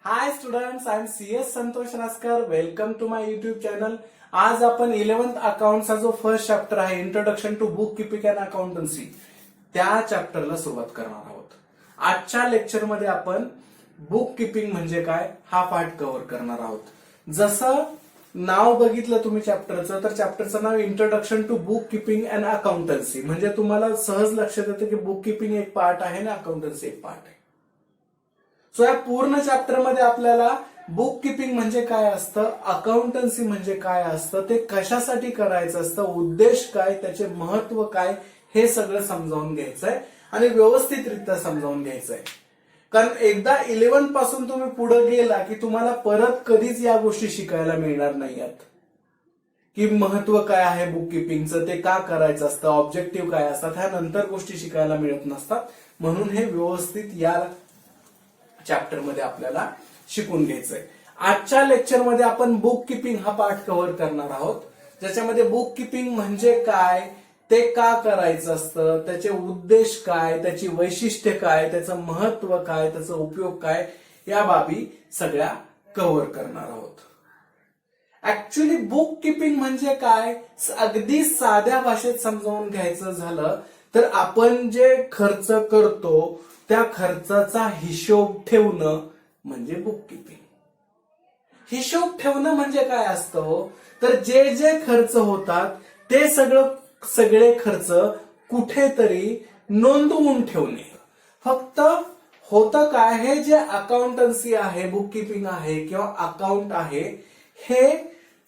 High students, I am CS Santosh Raskar. Welcome to my YouTube channel. आज आपण 11th अकाउंटचा जो फर्स्ट चॅप्टर आहे introduction to book keeping and accountancy त्या चॅप्टरला सुरुवात करणार आहोत. आजच्या लेक्चरमध्ये आपण बुक किपिंग म्हणजे काय हा पार्ट कव्हर करणार आहोत. जसं नाव बघितलं तुम्ही चॅप्टरचं, तर चॅप्टरचं नाव introduction to book keeping and accountancy, म्हणजे तुम्हाला सहज लक्षात येतं की बुक किपिंग एक पार्ट आहे आणि अकाउंटन्सी एक पार्ट आहे. सो या पूर्ण चॅप्टर मध्ये आपल्याला बुक किपिंग म्हणजे काय असतं, अकाउंटन्सी म्हणजे काय असतं, ते कशासाठी करायचं असतं, उद्देश काय, त्याचे महत्व काय, हे सगळं समजावून घ्यायचंय आणि व्यवस्थितरित्या समजावून घ्यायचंय. कारण एकदा 11 पासून तुम्ही पुढे गेला की तुम्हाला परत कधीच या गोष्टी शिकायला मिळणार नाहीत की महत्व काय आहे बुक किपिंगचं, ते का करायचं असतं, ऑब्जेक्टिव्ह काय असतात, ह्या नंतर गोष्टी शिकायला मिळत नसतात. म्हणून हे व्यवस्थित या चॅप्टर मध्ये आपल्याला शिकून घ्यायचंय. आजच्या लेक्चरमध्ये आपण बुक किपिंग हा पार्ट कव्हर करणार आहोत, ज्याच्यामध्ये बुक किपिंग म्हणजे काय, ते का करायचं असतं, त्याचे उद्देश काय, त्याची वैशिष्ट्ये काय, त्याचं महत्व काय, त्याचा उपयोग काय, या बाबी सगळ्या कव्हर करणार आहोत. ऍक्च्युली बुक किपिंग म्हणजे काय, अगदी साध्या भाषेत समजावून घ्यायचं झालं तर आपण जे खर्च करतो त्या खर्चाचा हिशोब ठेवणं म्हणजे बुक किपिंग. हिशोब ठेवणं म्हणजे काय असतं, तर जे जे खर्च होतात ते सगळे खर्च कुठेतरी नोंदवून ठेवणे. फक्त होतं काय, हे जे अकाउंटन्सी आहे, बुक किपिंग आहे किंवा अकाउंट आहे, हे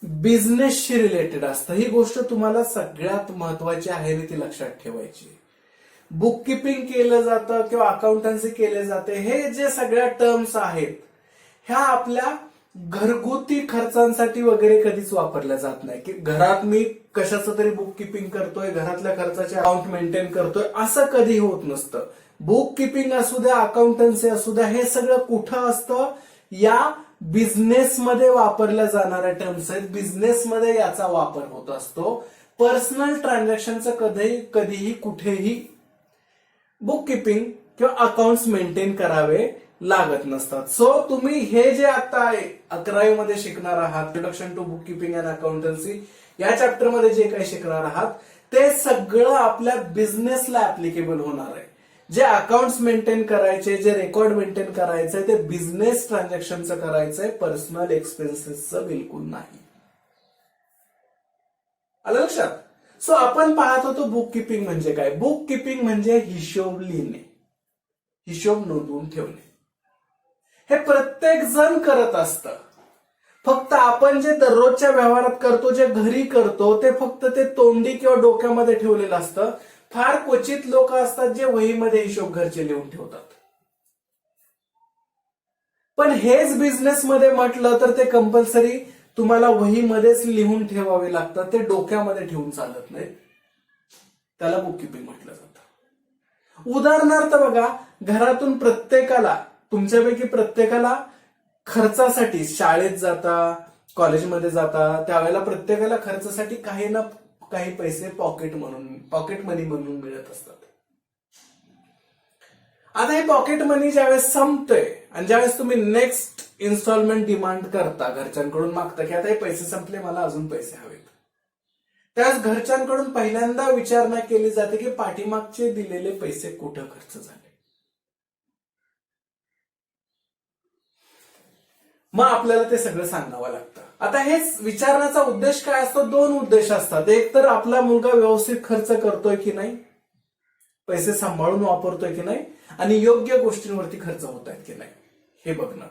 बिझनेसशी रिलेटेड असतं. ही गोष्ट तुम्हाला सगळ्यात महत्वाची आहे आणि ती लक्षात ठेवायची. बुक किपिंग केलं जातं किंवा अकाउंटन्सी केले जाते, हे जे सगळ्या टर्म्स आहेत ह्या आपल्या घरगुती खर्चांसाठी वगैरे कधीच वापरल्या जात नाही. की घरात मी कशाचं तरी बुक किपिंग करतोय, घरातल्या खर्चाचे अकाउंट मेंटेन करतोय, असं कधी होत नसतं. बुक किपिंग असू द्या, अकाउंटन्सी असू द्या, हे सगळं कुठं असतं, या बिझनेसमध्ये वापरल्या जाणाऱ्या टर्म्स आहेत. बिझनेसमध्ये याचा वापर होत असतो. पर्सनल ट्रान्झॅक्शनचं कधीही कुठेही बुक किपिंग किंवा अकाउंट्स मेंटेन करावे लागत नसतात. सो तुम्ही हे जे आता 11वी मध्ये शिकणार आहात, introduction to book keeping and accountancy, या चॅप्टर मध्ये जे काही शिकणार आहात ते सगळं आपल्या बिझनेसला ऍप्लिकेबल होणार आहे. जे अकाउंट्स मेंटेन करायचे, जे रेकॉर्ड मेंटेन करायचंय, ते बिझनेस ट्रान्झॅक्शनचं करायचंय, पर्सनल एक्सपेन्सेसचं बिलकुल नाही. आलं लक्षात? सो आपण पाहत होतो बुक किपिंग म्हणजे काय. बुक किपिंग म्हणजे हिशोब लिहिणे, हिशोब नोंदवून ठेवणे. हे प्रत्येक जण करत असतं. फक्त आपण जे दररोजच्या व्यवहारात करतो, जे घरी करतो, ते फक्त ते तोंडी किंवा डोक्यामध्ये ठेवलेलं असतं. फार क्वचित लोक असतात जे वहीमध्ये हिशोब घरचे लिहून ठेवतात. पण हेच बिझनेसमध्ये म्हटलं तर ते कंपल्सरी तुम्हाला वहीमध्येच लिहून ठेवावे लागतात. ते डोक्यामध्ये ठेवून चालत नाही. त्याला बुक किपिंग म्हटलं जातं. उदाहरणार्थ बघा, घरातून प्रत्येकाला, तुमच्यापैकी प्रत्येकाला खर्चासाठी शाळेत जाता, कॉलेजमध्ये जाता, त्यावेळेला प्रत्येकाला खर्चासाठी काही ना काही पैसे पॉकेट मनी म्हणून मिळत असतात. आता हे पॉकेट मनी ज्यावेळेस संपतंय आणि ज्यावेळेस तुम्ही नेक्स्ट इन्स्टॉलमेंट डिमांड करता, घरच्यांकडून मागता की आता हे पैसे संपले, मला अजून पैसे हवेत, त्यावेळेस घरच्यांकडून पहिल्यांदा विचारणा केली जाते की पाठीमागचे दिलेले पैसे कुठं खर्च झाले. मग आपल्याला ते सगळं सांगावं लागतं. आता हे विचारण्याचा उद्देश काय असतो, दोन उद्देश असतात. एक तर आपला मुलगा व्यवस्थित खर्च करतोय की नाही, पैसे सांभाळून वापरतोय की नाही, आणि योग्य गोष्टींवरती खर्च होत आहेत की नाही हे बघणं.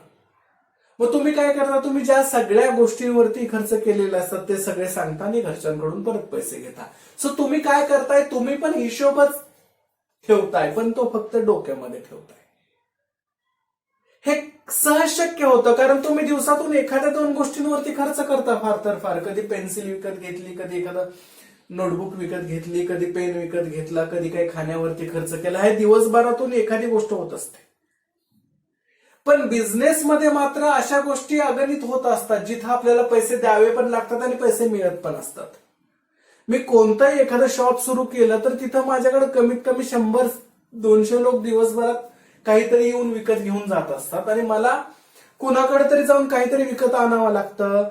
मग तुम्ही काय करता, तुम्ही ज्या सगळ्या गोष्टींवरती खर्च केलेले असतात ते सगळे सांगता आणि घरच्यांकडून परत पैसे घेता. सो तुम्ही काय करताय, तुम्ही पण हिशोबच ठेवताय, पण तो फक्त डोक्यामध्ये ठेवताय. हे सहज शक्य होतं कारण तुम्ही दिवसातून एखाद्या 2 गोष्टींवरती खर्च करता फार तर फार. कधी पेन्सिल विकत घेतली, कधी एखादं नोटबुक विकत घेतली, कधी पेन विकत घेतला, कधी काही खाण्यावरती खर्च केला. हे दिवसभरातून एखादी गोष्ट होत असते. पण बिझनेसमध्ये मात्र अशा गोष्टी अगणित होत असतात जिथं आपल्याला पैसे द्यावे पण लागतात आणि पैसे मिळत पण असतात. मी कोणतंही एखादं शॉप सुरू केलं तर तिथं माझ्याकडे कमीत कमी 100-200 लोक दिवसभरात काहीतरी येऊन विकत घेऊन जात असतात आणि मला कुणाकडे तरी जाऊन काहीतरी विकत आणावं लागतं,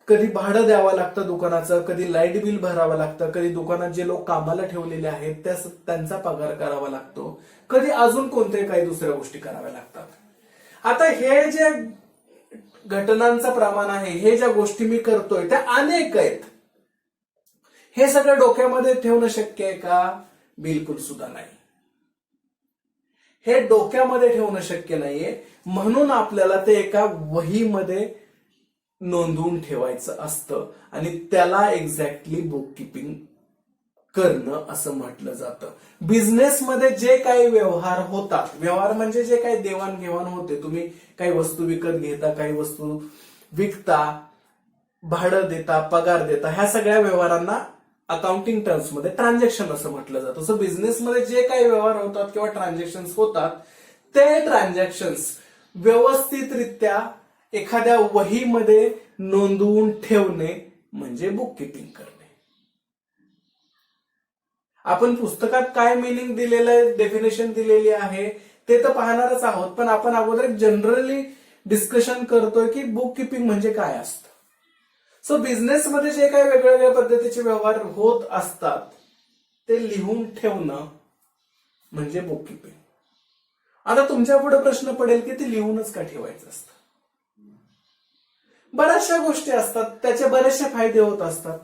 कधी भाडं द्यावं लागतं दुकानाचं, कधी लाईट बिल भरावं लागतं, कधी दुकानात जे लोक कामाला ठेवलेले आहेत त्यांचा पगार करावा लागतो, कधी अजून कोणत्याही काही दुसऱ्या गोष्टी कराव्या लागतात. आता हे जे घटनांचं प्रमाण आहे, हे ज्या गोष्टी मी करतोय त्या अनेक आहेत. हे सगळं डोक्यामध्ये ठेवणं शक्य आहे का? बिलकुल सुद्धा नाही. हे डोक्यामध्ये ठेवणं शक्य नाहीये. म्हणून आपल्याला ते एका वहीमध्ये नोंदवून ठेवायचं असतं आणि त्याला एक्झॅक्टली बुक किपिंग करणं असं म्हटलं जातं. बिझनेसमध्ये जे काही व्यवहार होतात, व्यवहार म्हणजे जे काही देवाणघेवाण होते, तुम्ही काही वस्तू विकत घेता, काही वस्तू विकता, भाडं देता, पगार देता, ह्या सगळ्या व्यवहारांना अकाउंटिंग टर्म्समध्ये ट्रान्झॅक्शन असं म्हटलं जातं. सो बिझनेसमध्ये जे काही व्यवहार होतात किंवा ट्रान्झॅक्शन्स होतात ते ट्रान्झॅक्शन्स व्यवस्थितरित्या एखाद्या वहीमध्ये नोंदवून ठेवणे म्हणजे बुक किपिंग करणे. आपण पुस्तकात काय मिनिंग दिलेलं आहे, डेफिनेशन दिलेली आहे ते तर पाहणारच आहोत, पण आपण अगोदर एक जनरली डिस्कशन करतोय की बुक किपिंग म्हणजे काय असतं. सो बिझनेसमध्ये जे काही वेगवेगळ्या पद्धतीचे व्यवहार होत असतात ते लिहून ठेवणं म्हणजे बुक किपिंग. आता तुमच्या पुढे प्रश्न पडेल की ते लिहूनच का ठेवायचं असतं? बऱ्याचशा गोष्टी असतात, त्याचे बरेचसे फायदे होत असतात.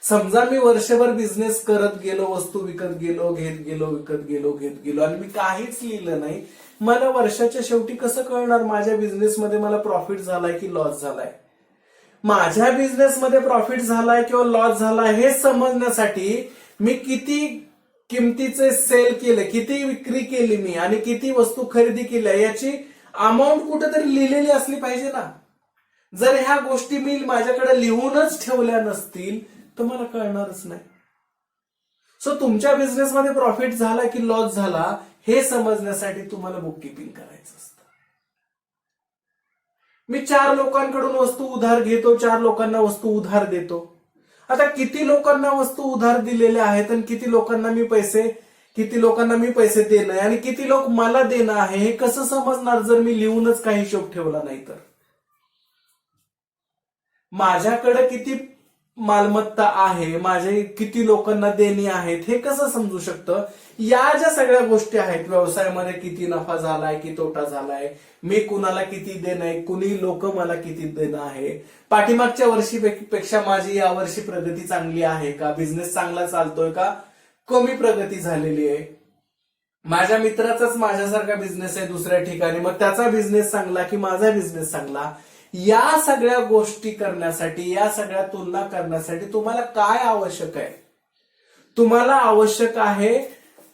समजा मी वर्षभर बिझनेस करत गेलो, वस्तू विकत गेलो, घेत गेलो, विकत गेलो, घेत गेलो आणि मी काहीच लिहिलं नाही, मला वर्षाच्या शेवटी कसं कळणार माझ्या बिझनेसमध्ये मला प्रॉफिट झालाय की लॉस झालाय? माझ्या बिझनेसमध्ये प्रॉफिट झालाय किंवा लॉस झालाय हे समजण्यासाठी मी किती किमतीचे सेल केले, किती विक्री केली मी आणि किती वस्तू खरेदी केल्या याची अमाऊंट कुठेतरी लिहिलेली असली पाहिजे ना. जर ह्या गोष्टी मी माझ्याकडे लिहूनच ठेवल्या नसतील तर मला कळणारच नाही. सो तुमच्या बिझनेसमध्ये प्रॉफिट झाला की लॉस झाला हे समजण्यासाठी तुम्हाला बुक किपिंग करायचं असतं. मी 4 लोकांकडून वस्तू उधार घेतो, 4 लोकांना वस्तू उधार देतो. आता किती लोकांना वस्तू उधार दिलेल्या आहेत आणि किती लोकांना मी पैसे देणं आहे आणि किती लोक मला देणं आहे हे कसं समजणार जर मी लिहूनच काही हिशोब ठेवला नाही तर? माझ्याकडे किती मालमत्ता आहे, माझे किती लोकांना देणी आहेत हे कसं समजू शकतं? या ज्या सगळ्या गोष्टी आहेत, व्यवसायामध्ये किती नफा झालाय की तोटा झालाय, मी कुणाला किती देणं आहे, कुणी लोक मला किती देणं आहे, पाठीमागच्या वर्षीपेक्षा माझी या वर्षी प्रगती चांगली आहे का, बिझनेस चांगला चालतोय का, कमी प्रगती झालेली आहे, माझ्या मित्राचाच माझ्यासारखा बिझनेस आहे दुसऱ्या ठिकाणी, मग त्याचा बिझनेस चांगला की माझा बिझनेस चांगला, या सगळ्या गोष्टी करण्यासाठी, या सगळ्या तुलना करण्यासाठी तुम्हाला काय आवश्यक आहे? तुम्हाला आवश्यक आहे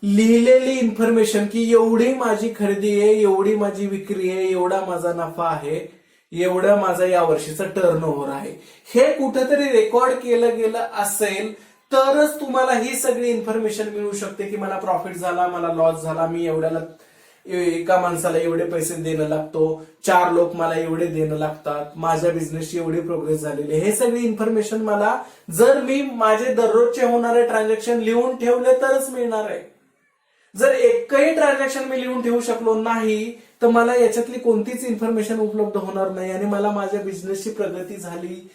लिहिलेली इन्फॉर्मेशन की एवढी माझी खरेदी आहे, एवढी माझी विक्री आहे, एवढा माझा नफा आहे, एवढा माझा या वर्षीचा टर्नओव्हर आहे. हे कुठेतरी रेकॉर्ड केलं गेलं असेल तरच तुम्हाला ही सगळी इन्फॉर्मेशन मिळू शकते की मला प्रॉफिट झाला, मला लॉस झाला, मी एवढ्याला एका माणसाला एवढे पैसे देणं लागतो, 4 लोक मला एवढे देणं लागतात, माझ्या बिझनेसची एवढी प्रोग्रेस झालेली. हे सगळी इन्फॉर्मेशन मला जर मी माझे दररोजचे होणारे ट्रान्झॅक्शन लिहून ठेवले तरच मिळणार आहे. जर एकही ट्रान्झॅक्शन मी लिहून ठेवू शकलो नाही तर मला याच्यातली कोणतीच इन्फॉर्मेशन उपलब्ध होणार नाही आणि मला माझ्या बिझनेसची प्रगती झाली,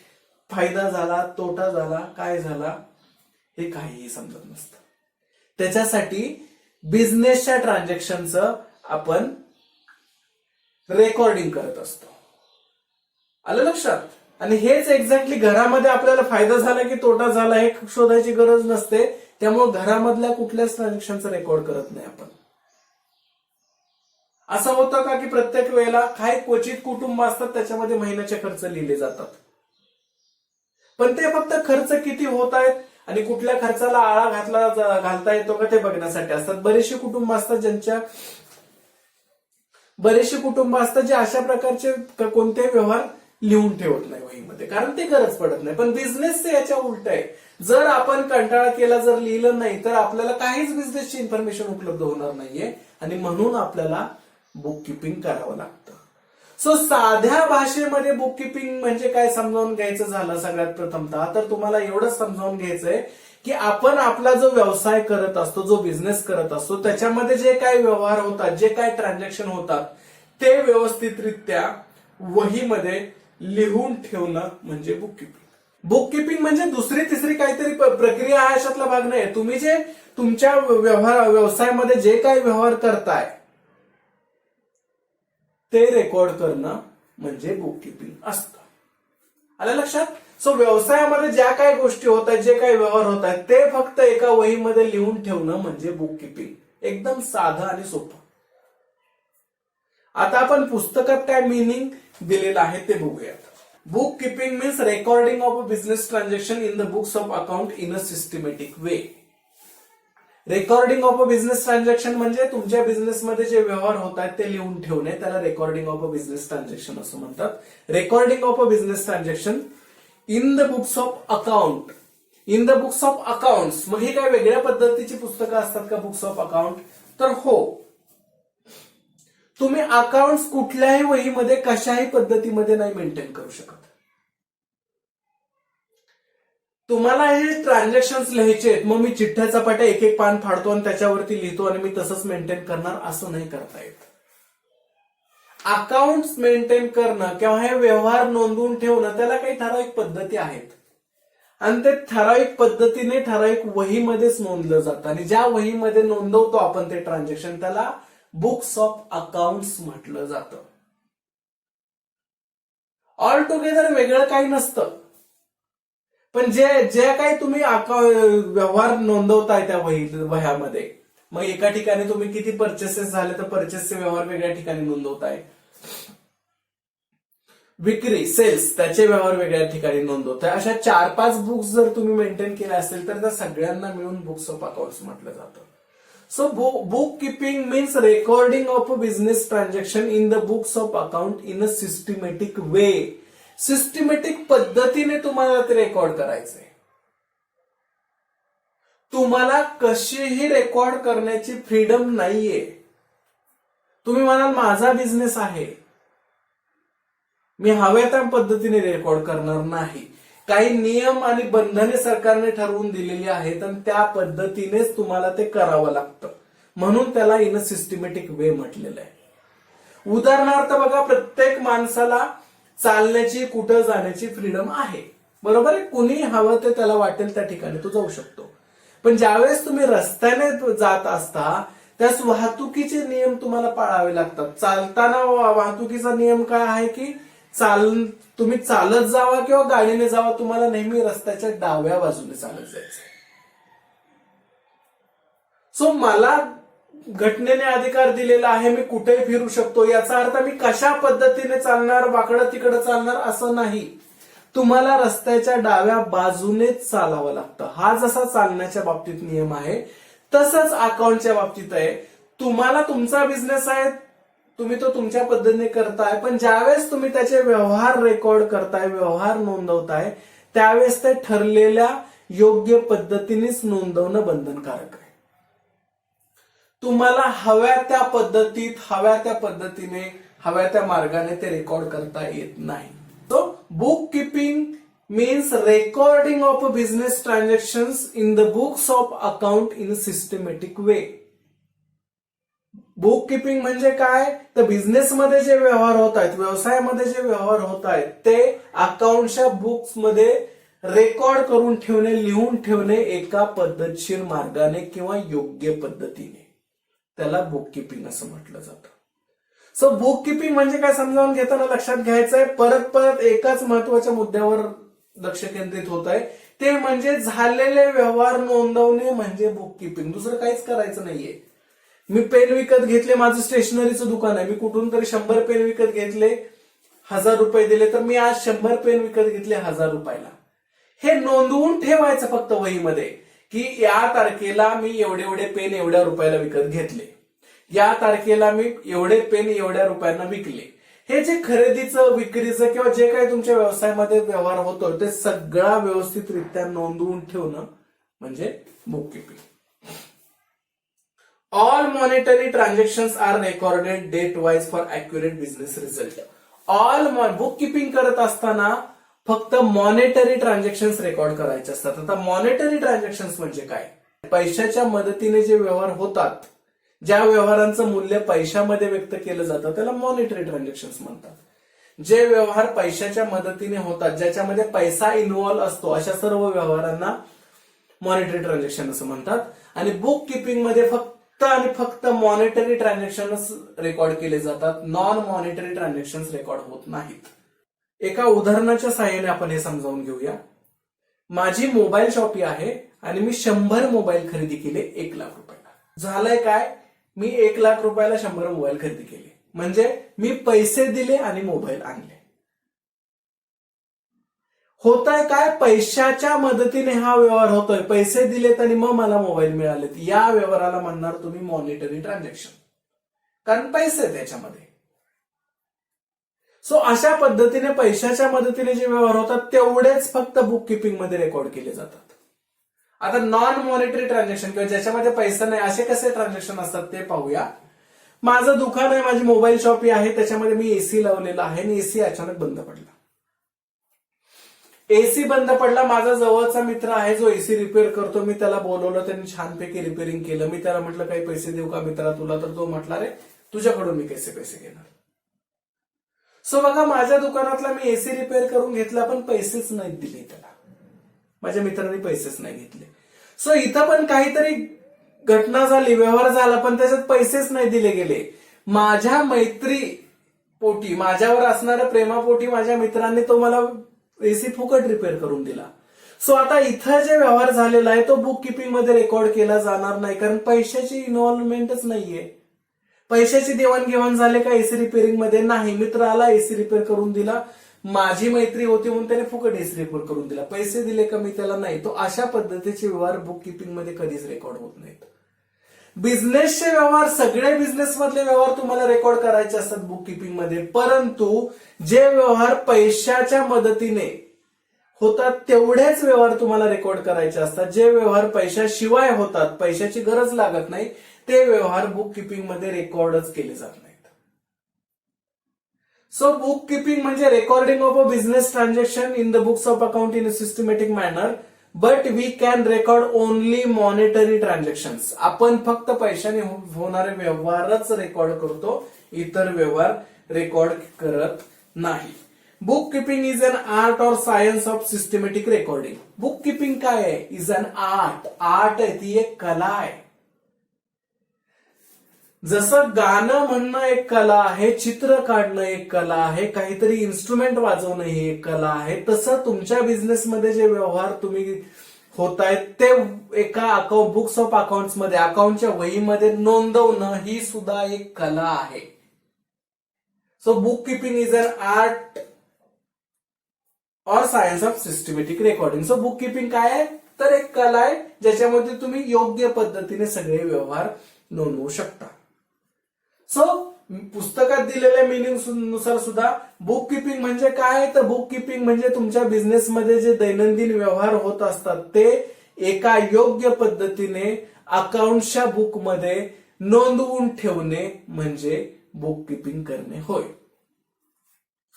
फायदा झाला, तोटा झाला, काय झाला हे काहीही समजत नसतं. त्याच्यासाठी बिझनेसच्या ट्रान्झॅक्शनचं आपण रेकॉर्डिंग करत असतो. आलं लक्षात? आणि हेच एक्झॅक्टली घरामध्ये आपल्याला फायदा झाला की तोटा झाला हे शोधायची गरज नसते. त्यामुळे घरामधल्या कुठल्याच ट्रान्झॅक्शनचं रेकॉर्ड करत नाही आपण. असं होतं का की प्रत्येक वेळेला काही क्वचित कुटुंब असतात त्याच्यामध्ये महिन्याचे खर्च लिहिले जातात, पण ते फक्त खर्च किती होत आहेत आणि कुठल्या खर्चाला आळा घालता येतो का ते बघण्यासाठी असतात. बरेचसे कुटुंब असतात जे अशा प्रकारचे कोणतेही व्यवहार लिहून ठेवत नाही वहीमध्ये, कारण ते गरज पडत नाही. पण बिझनेसचं याच्या उलट आहे. जर आपण कंटाळा केला, जर लिहिलं नाही तर आपल्याला काहीच बिझनेसची इन्फॉर्मेशन उपलब्ध होणार नाहीये आणि म्हणून आपल्याला बुक किपिंग करावं लागतं. सो साध्या भाषेमध्ये बुक किपिंग म्हणजे काय समजावून घ्यायचं झालं सगळ्यात प्रथमतः तर तुम्हाला एवढंच समजावून घ्यायचंय की आपण आपला जो व्यवसाय करत असतो, जो बिझनेस करत असतो, त्याच्यामध्ये जे काही व्यवहार होतात, जे काही ट्रान्झॅक्शन होतात ते व्यवस्थितरित्या वहीमध्ये लिहून ठेवणं म्हणजे बुक किपिंग. बुक किपिंग म्हणजे दुसरी तिसरी काहीतरी प्रक्रिया आहे अशातला भाग नाही. तुम्ही जे तुमच्या व्यवसायामध्ये जे काही व्यवहार करताय ते रेकॉर्ड करणं म्हणजे बुक किपिंग असतं. आलं लक्षात? सो व्यवसायामध्ये ज्या काही गोष्टी होत आहेत, जे काही व्यवहार होत आहेत ते फक्त एका वहीमध्ये लिहून ठेवणं म्हणजे बुक किपिंग. एकदम साधं आणि सोपं. आता आपण पुस्तकात काय मिनिंग दिलेलं आहे ते बघूयात. Book keeping means recording of a business transaction in the books of account in a systematic way. Recording of a business transaction म्हणजे तुमच्या बिझनेसमध्ये जे व्यवहार होत आहेत ते लिहून ठेवणे, त्याला recording of a business transaction असं म्हणतात. Recording of a business transaction in the books of account. In the books of accounts. मग ही काय वेगळ्या पद्धतीची पुस्तकं असतात का बुक्स ऑफ अकाउंट? तर हो. तुम्ही अकाउंट्स कुठल्याही वहीमध्ये कशाही पद्धतीमध्ये नाही मेंटेन करू शकत. तुम्हाला हे ट्रान्झॅक्शन्स लिहायचे आहेत, मग मी चिठ्ठ्या चपाट्या एक एक पान फाडतो आणि त्याच्यावरती लिहितो आणि मी तसंच मेंटेन करणार असं नाही करता येत. अकाउंट्स मेंटेन करणं किंवा हे व्यवहार नोंदवून ठेवणं त्याला काही ठराविक पद्धती आहेत आणि ते ठराविक पद्धतीने ठराविक वहीमध्येच नोंदलं जातं आणि ज्या वहीमध्ये नोंदवतो आपण ते ट्रान्झॅक्शन त्याला बुक्स ऑफ अकाउंट्स म्हटलं जातं. ऑल टुगेदर वेगळं काही नसतं, पण जे काही तुम्ही व्यवहार नोंदवताय त्या वह्यामध्ये, मग एका ठिकाणी तुम्ही किती परचेसेस झाले तर परचेसचे व्यवहार वेगळ्या ठिकाणी नोंदवताय. विक्री सेल्स त्याचे व्यवहार वेगळ्या ठिकाणी नोंदवताय. अशा 4-5 बुक्स जर तुम्ही मेंटेन केल्या असतील तर त्या सगळ्यांना मिळून बुक्स ऑफ अकाउंट्स म्हटलं जातं. So bookkeeping means recording of a business transaction in the books of account in a systematic way. Systematic पद्धतीने तुम्हाला ते रेकॉर्ड करायचंय. तुम्हाला कशीही रेकॉर्ड करण्याची फ्रीडम नाहीये. तुम्ही म्हणाल माझा बिझनेस आहे, मी हव्या त्या पद्धतीने रेकॉर्ड करणार नाही. काही नियम आणि बंधने सरकारने ठरवून दिलेली आहेत आणि त्या पद्धतीनेच तुम्हाला ते करावं लागतं. म्हणून त्याला इन अ सिस्टमॅटिक वे म्हटलेलं आहे. उदाहरणार्थ बघा, प्रत्येक माणसाला चालण्याची कुठं जाण्याची फ्रीडम आहे, बरोबर आहे. कुणी हवं ते त्याला वाटेल त्या ठिकाणी तो जाऊ शकतो. पण ज्यावेळेस तुम्ही रस्त्याने जात असता त्यास वाहतुकीचे नियम तुम्हाला पाळावे लागतात. चालताना वाहतुकीचा नियम काय आहे की तुम्ही चालत जावा किंवा गाडीने जावा, तुम्हाला नेहमी रस्त्याच्या डाव्या बाजूने चालत जायचं. सो मला घटनेने अधिकार दिलेला आहे, मी कुठेही फिरू शकतो. याचा अर्थ मी कशा पद्धतीने चालणार, वाकडं तिकडं चालणार असं नाही. तुम्हाला रस्त्याच्या डाव्या बाजूनेच चालावं लागतं. हा जसा चालण्याच्या बाबतीत नियम आहे तसंच अकाउंटच्या बाबतीत आहे. तुम्हाला तुमचा बिझनेस आहे, तुम्ही तो तुमच्या पद्धतीने करताय, पण ज्यावेळेस तुम्ही त्याचे व्यवहार रेकॉर्ड करताय, व्यवहार नोंदवताय, त्यावेळेस ते ठरलेल्या योग्य पद्धतीनेच नोंदवणं बंधनकारक आहे. तुम्हाला हव्या त्या पद्धतीत, हव्या त्या पद्धतीने, हव्या त्या मार्गाने ते रेकॉर्ड करता येत नाही. So book keeping means recording of a business transactions in the books of account in a systematic way. Book keeping म्हणजे काय, तर बिझनेसमध्ये जे व्यवहार होत आहेत, व्यवसायामध्ये जे व्यवहार होत आहेत ते अकाउंटच्या बुक्स मध्ये रेकॉर्ड करून ठेवणे, लिहून ठेवणे एका पद्धतशीर मार्गाने किंवा योग्य पद्धतीने, त्याला बुक किपिंग असं म्हटलं जातं. सो बुक किपिंग म्हणजे काय समजावून घेताना लक्षात घ्यायचंय, परत परत एकाच महत्वाच्या मुद्द्यावर लक्ष केंद्रित होत आहे, ते म्हणजे झालेले व्यवहार नोंदवणे म्हणजे बुक किपिंग. दुसरं काहीच करायचं नाहीये. मी पेन विकत घेतले, माझं स्टेशनरीचं दुकान आहे, मी कुठून तरी 100 पेन विकत घेतले, 1000 रुपये दिले, तर मी आज 100 पेन विकत घेतले 1000 रुपयाला. हे नोंदवून ठेवायचं फक्त वहीमध्ये की या तारखेला मी एवढे एवढे पेन एवढ्या रुपयाला विकत घेतले, या तारखेला मी एवढे पेन एवढ्या रुपयांना विकले. हे जे खरेदीचं, विक्रीचं किंवा जे काही तुमच्या व्यवसायामध्ये व्यवहार होतो ते सगळा व्यवस्थितरित्या नोंदवून ठेवणं म्हणजे book keeping. All monetary transactions are recorded date-wise for accurate business result. Book keeping करत असताना फक्त मॉनेटरी ट्रान्झॅक्शन्स रेकॉर्ड करायचे असतात. आता मॉनेटरी ट्रान्झॅक्शन्स म्हणजे काय, पैशाच्या मदतीने जे व्यवहार होतात, ज्या व्यवहारांचं मूल्य पैशामध्ये व्यक्त केलं जातं त्याला मॉनेटरी ट्रान्झॅक्शन्स म्हणतात. जे व्यवहार पैशाच्या मदतीने होतात, ज्याच्यामध्ये पैसा इन्व्हॉल्व असतो, अशा सर्व व्यवहारांना मॉनिटरी ट्रान्झॅक्शन असं म्हणतात. आणि बुक किपिंग मध्ये फक्त आणि फक्त मॉनिटरी ट्रान्झॅक्शनच रेकॉर्ड केले जातात, नॉन मॉनिटरी ट्रान्झॅक्शन रेकॉर्ड होत नाहीत. एका उदाहरणाच्या सहाय्याने आपण हे समजावून घेऊया. माझी मोबाईल शॉपी आहे आणि मी 100 मोबाईल खरेदी केले 1 लाख रुपयाला. झालंय काय, मी 1 लाख रुपयाला 100 मोबाईल खरेदी केले, म्हणजे मी पैसे दिले आणि मोबाईल आणले. होतंय काय, पैशाच्या मदतीने हा व्यवहार होतोय, पैसे दिलेत आणि मग मला मोबाईल मिळालेत. या व्यवहाराला म्हणणार तुम्ही मॉनिटरी ट्रान्झॅक्शन, कारण पैसे त्याच्यामध्ये. सो अशा पद्धतीने पैशाच्या मदतीने जे व्यवहार होतात तेवढेच फक्त बुक किपिंग मध्ये रेकॉर्ड केले जातात. आता नॉन मॉनिटरी ट्रान्झॅक्शन किंवा ज्याच्यामध्ये पैसा नाही असे कसे ट्रान्झॅक्शन असतात ते पाहूया. माझं दुकान आहे, माझी मोबाईल शॉपी आहे, त्याच्यामध्ये मी एसी लावलेला आहे आणि एसी अचानक बंद पडला. एसी बंद पडला, माझा जवळचा मित्र आहे जो एसी रिपेअर करतो, मी त्याला बोलवलं, त्यांनी छानपैकी रिपेअरिंग केलं. मी त्याला म्हटलं काही पैसे देऊ का मित्रा तुला, तर तो म्हटला रे तुझ्याकडून मी कसे पैसे घेणार. सो बघा, माझ्या दुकानातला मी एसी रिपेअर करून घेतला पण पैसेच नाहीत दिले त्याला, माझ्या मित्रांनी पैसेच नाही घेतले. सो इथं पण काहीतरी घटना झाली, व्यवहार झाला, पण त्याच्यात पैसेच नाही दिले गेले. माझ्या मैत्री पोटी, माझ्यावर असणाऱ्या प्रेमापोटी माझ्या मित्रांनी तो मला एसी फुकट रिपेअर करून दिला. सो आता इथं जे व्यवहार झालेला आहे तो बुक किपिंग मध्ये रेकॉर्ड केला जाणार नाही, कारण पैशाची इन्व्हॉल्वमेंटच नाहीये. पैशाची देवाणघेवाण झाले का एसी रिपेअरिंग मध्ये? नाही. मित्राला एसी रिपेअर करून दिला, माझी मैत्री होती म्हणून त्याने फुकट एसी रिपेअर करून दिला, पैसे दिले का मी त्याला? नाही. तो अशा पद्धतीचे व्यवहार बुक किपिंग मध्ये कधीच रेकॉर्ड होत नाहीत. बिझनेसचे व्यवहार, सगळे बिझनेस मधले व्यवहार तुम्हाला रेकॉर्ड करायचे असतात बुक किपिंग मध्ये, परंतु जे व्यवहार पैशाच्या मदतीने होतात तेवढेच व्यवहार तुम्हाला रेकॉर्ड करायचे असतात. जे व्यवहार पैशाशिवाय होतात, पैशाची गरज लागत नाही, ते व्यवहार बुक किपिंग मध्ये रेकॉर्डच केले जात नाहीत. सो बुक किपिंग म्हणजे recording of a business transaction in the books of account in a systematic manner, but we can record only monetary transactions. आपण फक्त पैशाने होणारे व्यवहारच रेकॉर्ड करतो, इतर व्यवहार रेकॉर्ड करत नाही. Book keeping is an art और science of systematic recording. Book keeping काय आहे? Is an art. आर्ट आहे, ती एक कला आहे. जसं गाणं म्हणणं एक कला आहे, चित्र काढणं एक कला आहे, काहीतरी इन्स्ट्रुमेंट वाजवणं ही एक कला आहे, तसं तुमच्या बिझनेसमध्ये जे व्यवहार तुम्ही होत आहेत ते एका बुक्स ऑफ अकाउंट्स मध्ये, अकाउंटच्या वहीमध्ये नोंदवणं ही सुद्धा एक कला आहे. So book keeping is an art और science of systematic recording. So book keeping काय आहे? तर एक कला आहे ज्याच्यामध्ये तुम्ही योग्य पद्धतीने सगळे व्यवहार नोंदवू शकता. सो पुस्तकात दिलेल्या मिनिंग नुसार सुद्धा बुक किपिंग म्हणजे काय? तर बुक किपिंग म्हणजे तुमच्या बिझनेसमध्ये जे दैनंदिन व्यवहार होत असतात ते एका योग्य पद्धतीने अकाउंटच्या बुकमध्ये नोंदवून ठेवणे म्हणजे बुक किपिंग करणे होय.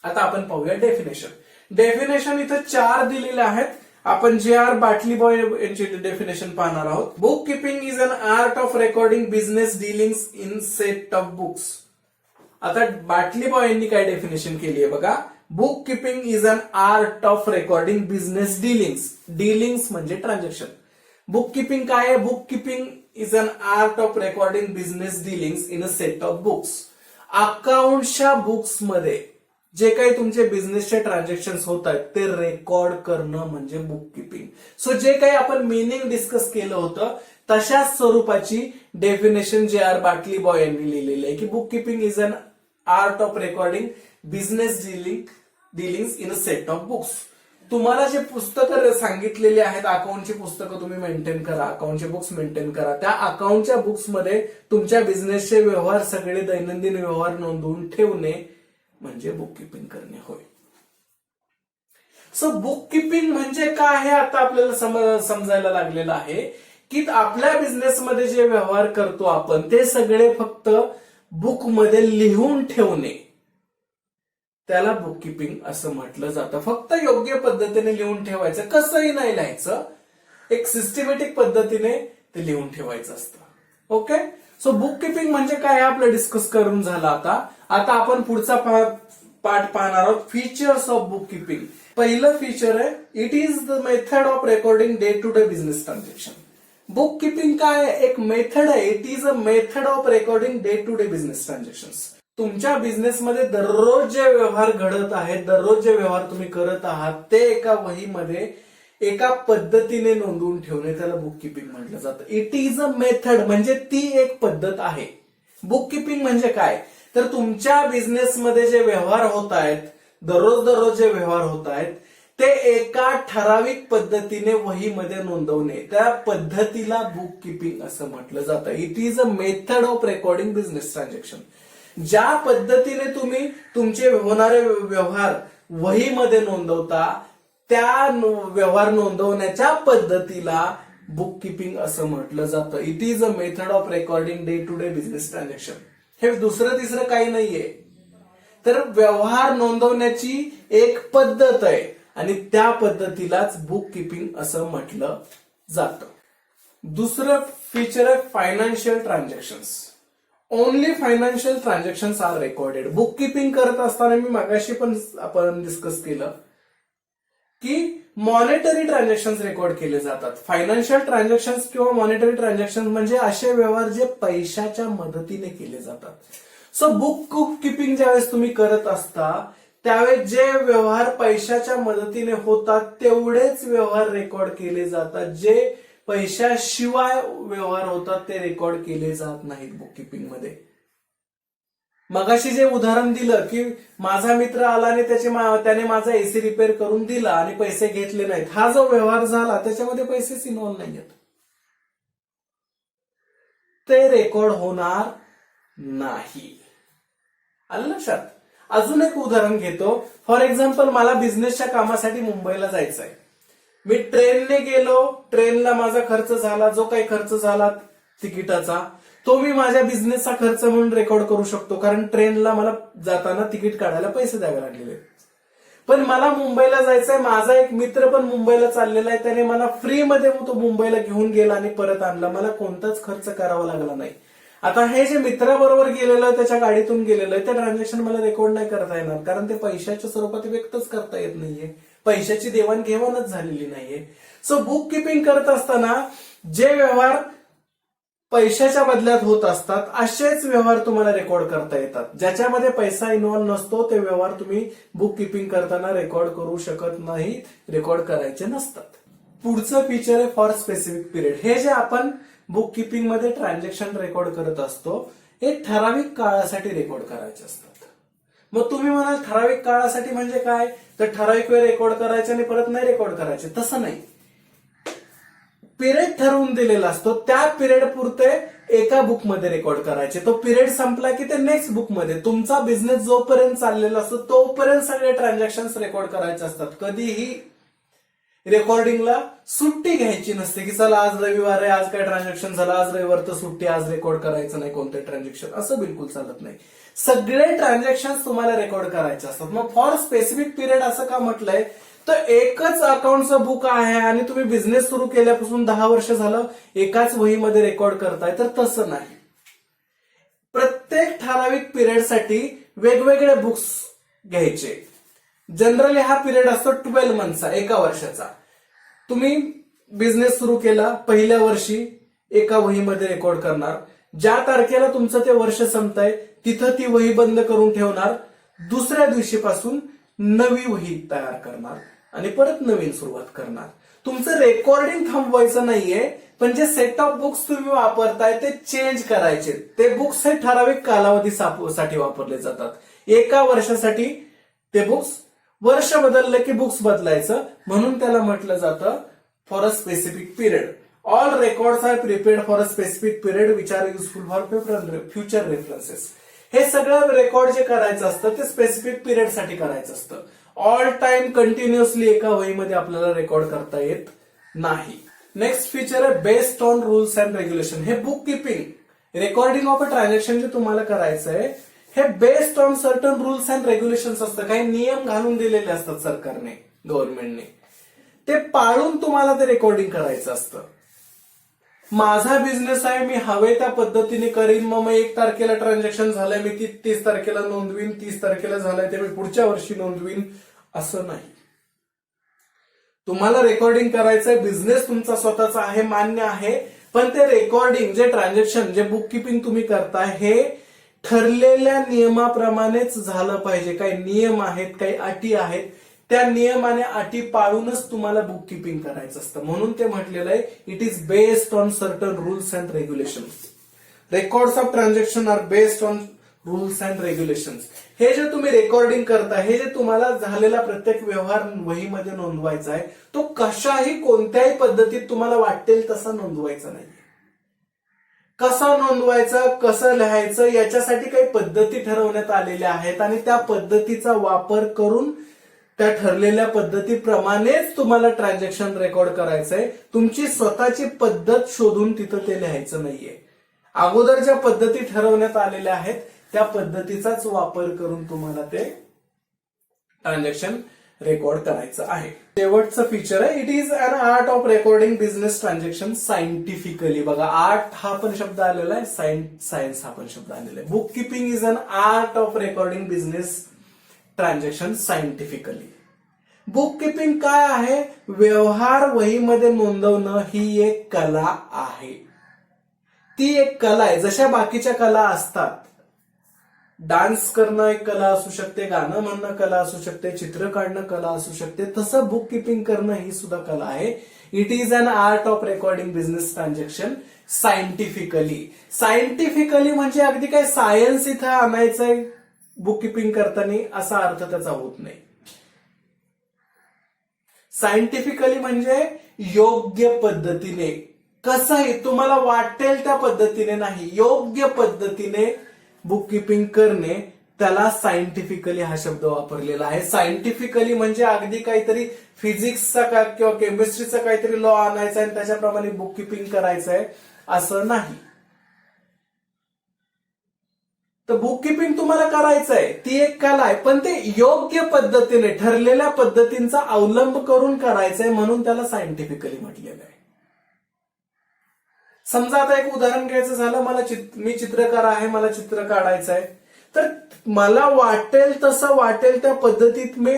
आता आपण पाहूया डेफिनेशन. डेफिनेशन इथं 4 दिलेले आहेत. आपण जे.आर. बाटलीबॉय यांची डेफिनेशन पाहणार आहोत. Book keeping is an art of recording business dealings in set of books. आता बाटलीबॉय यांनी काय डेफिनेशन केली आहे बघा. Book keeping is an art of recording business dealings. Dealings म्हणजे ट्रान्झॅक्शन. बुक किपिंग काय आहे? Book keeping is an art of recording business dealings in a set of books. अकाउंटच्या बुक्स मध्ये जे काही तुमचे बिझनेसचे ट्रान्झॅक्शन्स होत आहेत ते रेकॉर्ड करणं म्हणजे बुक किपिंग. सो जे काही आपण मिनिंग डिस्कस केलं होतं तशाच स्वरूपाची डेफिनेशन जे.आर. बाटलीबॉय यांनी लिहिलेली आहे की book keeping is an art of recording business dealings in a set of books. तुम्हाला जे पुस्तकं सांगितलेली आहेत, अकाउंटची पुस्तकं तुम्ही मेंटेन करा, अकाउंटचे बुक्स मेंटेन करा, त्या अकाउंटच्या बुक्समध्ये तुमच्या बिझनेसचे व्यवहार, सगळे दैनंदिन व्यवहार नोंदवून ठेवणे म्हणजे बुक किपिंग करणे होय. सो बुक किपिंग म्हणजे काय हे आता आपल्याला समजायला लागलेलं आहे की आपल्या बिझनेसमध्ये जे व्यवहार करतो आपण ते सगळे फक्त बुकमध्ये लिहून ठेवणे, त्याला बुक किपिंग असं म्हटलं जातं. फक्त योग्य पद्धतीने लिहून ठेवायचं, कसंही नाही लिहायचं, एक सिस्टमॅटिक पद्धतीने ते लिहून ठेवायचं असतं. ओके. सो बुक किपिंग म्हणजे काय आपलं डिस्कस करून झालं. आता आपण पुढचा पार्ट पाहणार आहोत, फीचर्स ऑफ बुक किपिंग. पहिलं फीचर आहे, it is the method of recording day to day business transaction. Book keeping काय आहे? एक मेथड आहे. It is a method of recording day to day business transaction. तुमच्या बिझनेसमध्ये दररोज जे व्यवहार घडत आहेत, दररोज जे व्यवहार तुम्ही करत आहात, ते एका वहीमध्ये एका पद्धतीने नोंदवून ठेवणे, त्याला बुक किपिंग म्हटलं जातं. इट इज अ मेथड म्हणजे ती एक पद्धत आहे. बुक किपिंग म्हणजे काय? तर तुमच्या बिझनेसमध्ये जे व्यवहार होत आहेत, दररोज जे व्यवहार होत आहेत, ते एका ठराविक पद्धतीने वहीमध्ये नोंदवणे, त्या पद्धतीला बुक किपिंग असं म्हटलं जातं. It is a method of recording business transaction. ज्या पद्धतीने तुम्ही तुमचे होणारे व्यवहार वहीमध्ये नोंदवता, त्या व्यवहार नोंदवण्याच्या पद्धतीला बुक किपिंग असं म्हटलं जातं. It is a method of recording day to day business transaction. हे दुसरं तिसरं काही नाहीये, तर व्यवहार नोंदवण्याची एक पद्धत आहे आणि त्या पद्धतीलाच बुक किपिंग असं म्हटलं जातं. दुसरं फीचर आहे financial transactions. Only financial transactions are recorded. Book keeping करत असताना मी मागाशी पण आपण डिस्कस केलं की मॉनिटरी ट्रान्झॅक्शन्स रेकॉर्ड केले जातात. फायनान्शियल ट्रान्झॅक्शन्स किंवा मॉनिटरी ट्रान्झॅक्शन्स म्हणजे असे व्यवहार जे पैशाच्या मदतीने केले जातात. सो बुक किपिंग ज्यावेळेस तुम्ही करत असता, त्यावेळेस जे व्यवहार पैशाच्या मदतीने होतात तेवढेच व्यवहार रेकॉर्ड केले जातात. जे पैशाशिवाय व्यवहार होतात ते रेकॉर्ड केले जात नाहीत बुक किपिंग मध्ये. मगाशी जे उदाहरण दिलं की माझा मित्र आला आणि त्याने माझा एसी रिपेअर करून दिला आणि पैसे घेतले नाहीत, हा जो व्यवहार झाला त्याच्यामध्ये पैसेच इन्व्हॉल्व नाहीयेत, ते रेकॉर्ड होणार नाही. आलं लक्षात? अजून एक उदाहरण घेतो. फॉर एक्झाम्पल, मला बिझनेसच्या कामासाठी मुंबईला जायचंय. मी ट्रेनने गेलो, ट्रेनला माझा खर्च झाला, जो काही खर्च झाला तिकिटाचा, तो मी माझ्या बिझनेसचा खर्च म्हणून रेकॉर्ड करू शकतो, कारण ट्रेनला मला जाताना तिकीट काढायला पैसे द्यावे लागलेले. पण मला मुंबईला जायचंय, माझा एक मित्र पण मुंबईला चाललेला आहे, त्याने मला फ्रीमध्ये तो मुंबईला घेऊन गेला आणि परत आणला, मला कोणताच खर्च करावा लागला नाही. आता हे जे मित्राबरोबर गेलेलं आहे, त्याच्या गाडीतून गेलेलं आहे, ते ट्रान्झॅक्शन मला रेकॉर्ड नाही करता येणार, कारण ते पैशाच्या स्वरूपात व्यक्तच करता येत नाहीये, पैशाची देवाणघेवाणच झालेली नाहीये. सो बुक किपिंग करत असताना जे व्यवहार पैशाच्या बदल्यात होत असतात, असेच व्यवहार तुम्हाला रेकॉर्ड करता येतात. ज्याच्यामध्ये पैसा इन्व्हॉल्व नसतो ते व्यवहार तुम्ही बुक किपिंग करताना रेकॉर्ड करू शकत नाही, रेकॉर्ड करायचे नसतात. पुढचं फीचर आहे फॉर स्पेसिफिक पिरियड. हे जे आपण बुक किपिंग मध्ये ट्रान्झॅक्शन रेकॉर्ड करत असतो, हे ठराविक काळासाठी रेकॉर्ड करायचे असतात. मग तुम्ही म्हणाल ठराविक काळासाठी म्हणजे काय? तर ठराविक वेळ रेकॉर्ड करायचे आणि परत नाही रेकॉर्ड करायचे, तसं नाही. पिरियड ठरवून दिलेला असतो, त्या पिरियड पुरते एका बुकमध्ये रेकॉर्ड करायचे. तो पिरियड संपला की ते नेक्स्ट बुकमध्ये. तुमचा बिझनेस जोपर्यंत चाललेला असतो तोपर्यंत सगळे ट्रान्झॅक्शन रेकॉर्ड करायचे असतात. कधीही रेकॉर्डिंगला सुट्टी घ्यायची नसते की चला आज रविवार आहे, आज काय ट्रान्झॅक्शन झालं, आज रविवार तर सुट्टी, आज रेकॉर्ड करायचं नाही कोणते ट्रान्झॅक्शन, असं बिलकुल चालत नाही. सगळे ट्रान्झॅक्शन तुम्हाला रेकॉर्ड करायचे असतात. मग फॉर स्पेसिफिक पिरियड असं का म्हटलंय? तर एकच अकाउंटचं बुक आहे आणि तुम्ही बिझनेस सुरू केल्यापासून 10 वर्ष झालं एकाच वहीमध्ये रेकॉर्ड करताय, तर तसं नाही. प्रत्येक ठराविक पिरियडसाठी वेगवेगळे बुक्स घ्यायचे. जनरली हा पिरियड असतो 12 मंथचा, एका वर्षाचा. तुम्ही बिझनेस सुरू केला, पहिल्या वर्षी एका वहीमध्ये रेकॉर्ड करणार. ज्या तारखेला तुमचं ते वर्ष संपतंय तिथं ती वही बंद करून ठेवणार. दुसऱ्या दिवशीपासून नवी वही तयार करणार आणि परत नवीन सुरुवात करणार. तुमचं रेकॉर्डिंग थांबवायचं नाहीये, पण जे सेट ऑफ बुक्स तुम्ही वापरताय ते चेंज करायचे. ते बुक्स हे ठराविक कालावधीसाठी वापरले जातात. एका वर्षासाठी ते बुक्स, वर्ष बदललं की बुक्स बदलायचं, म्हणून त्याला म्हटलं जातं for a specific period. All records are prepared for a specific period which are useful for future references. हे सगळं रेकॉर्ड जे करायचं असतं ते स्पेसिफिक पिरियड साठी करायचं असतं. ऑल टाइम कंटिन्युअसली एका वहीमध्ये आपल्याला रेकॉर्ड करता येत नाही. नेक्स्ट फीचर आहे based on rules and regulation. हे book keeping recording of a transaction जे तुम्हाला करायचं आहे, हे based on certain rules and regulations असतं. काही नियम घालून दिलेले असतात सरकारने, गव्हर्नमेंटने, ते पाळून तुम्हाला ते रेकॉर्डिंग करायचं असतं. माझा बिझनेस आहे, मी हवे त्या पद्धतीने करीन, मग 1 तारखेला ट्रान्झॅक्शन झालंय मी 30 तारखेला नोंदवीन, 30 तारखेला झालंय ते मी पुढच्या वर्षी नोंदवीन, असं नाही. तुम्हाला रेकॉर्डिंग करायचंय, बिझनेस तुमचा स्वतःचा आहे, मान्य आहे, पण ते रेकॉर्डिंग जे ट्रान्झॅक्शन जे बुक किपिंग तुम्ही करताय हे ठरलेल्या नियमाप्रमाणेच झालं पाहिजे. काही नियम आहेत, काही अटी आहेत, त्या नियम आणि अटी पाळूनच तुम्हाला बुक किपिंग करायचं असतं. म्हणून ते म्हटलेलं आहे it is based on certain rules and regulations. Records of transaction are based on rules and regulations. हे जे तुम्ही रेकॉर्डिंग करता, हे जे तुम्हाला झालेला प्रत्येक व्यवहार वहीमध्ये नोंदवायचा आहे, तो कशाही कोणत्याही पद्धतीत तुम्हाला वाटेल तसा नोंदवायचा नाही. कसा नोंदवायचा, कसं लिहायचं, याच्यासाठी काही पद्धती ठरवण्यात आलेल्या आहेत आणि त्या पद्धतीचा वापर करून त्या ठरलेल्या पद्धतीप्रमाणेच तुम्हाला ट्रान्झॅक्शन रेकॉर्ड करायचंय. तुमची स्वतःची पद्धत शोधून तिथं ते लिहायचं नाहीये. अगोदर ज्या पद्धती ठरवण्यात आलेल्या आहेत त्या पद्धतीचाच वापर करून तुम्हाला ते ट्रान्झॅक्शन रेकॉर्ड करायचं आहे. शेवटचं फीचर आहे it is an art of recording business transaction scientifically. बघा, आर्ट हा पण शब्द आलेला आहे, सायन्स हा पण शब्द आलेला आहे. Book keeping is an art of recording business transaction scientifically. Book keeping काय आहे? व्यवहार वहीमध्ये नोंदवणं ही एक कला आहे. ती एक कला आहे. जशा बाकीच्या कला असतात, डान्स करणं एक कला असू शकते, गाणं म्हणणं कला असू शकते, चित्र काढणं कला असू शकते, तसं बुक किपिंग करणं ही सुद्धा कला आहे. It is an art of recording business transaction scientifically. Scientifically म्हणजे अगदी काय सायन्स इथं आणायचंय बुक किपिंग करताना असा अर्थ त्याचा होत नाही. सायंटिफिकली म्हणजे योग्य पद्धतीने, कसंही तुम्हाला वाटेल त्या पद्धतीने नाही, योग्य पद्धतीने बुक किपिंग करणे, त्याला सायंटिफिकली हा शब्द वापरलेला आहे. सायंटिफिकली म्हणजे अगदी काहीतरी फिजिक्सचा किंवा केमिस्ट्रीचा काहीतरी लॉ आणायचा आणि त्याच्याप्रमाणे बुक किपिंग करायचंय असं नाही. तर बुक किपिंग तुम्हाला करायचंय, ती एक कला आहे, पण ते योग्य पद्धतीने ठरलेल्या पद्धतींचा अवलंब करून करायचंय, म्हणून त्याला सायंटिफिकली म्हटलेलं आहे. समजा आता एक उदाहरण घ्यायचं झालं, मी चित्रकार आहे, मला चित्र काढायचं आहे, तर मला वाटेल तसं वाटेल त्या पद्धतीत मी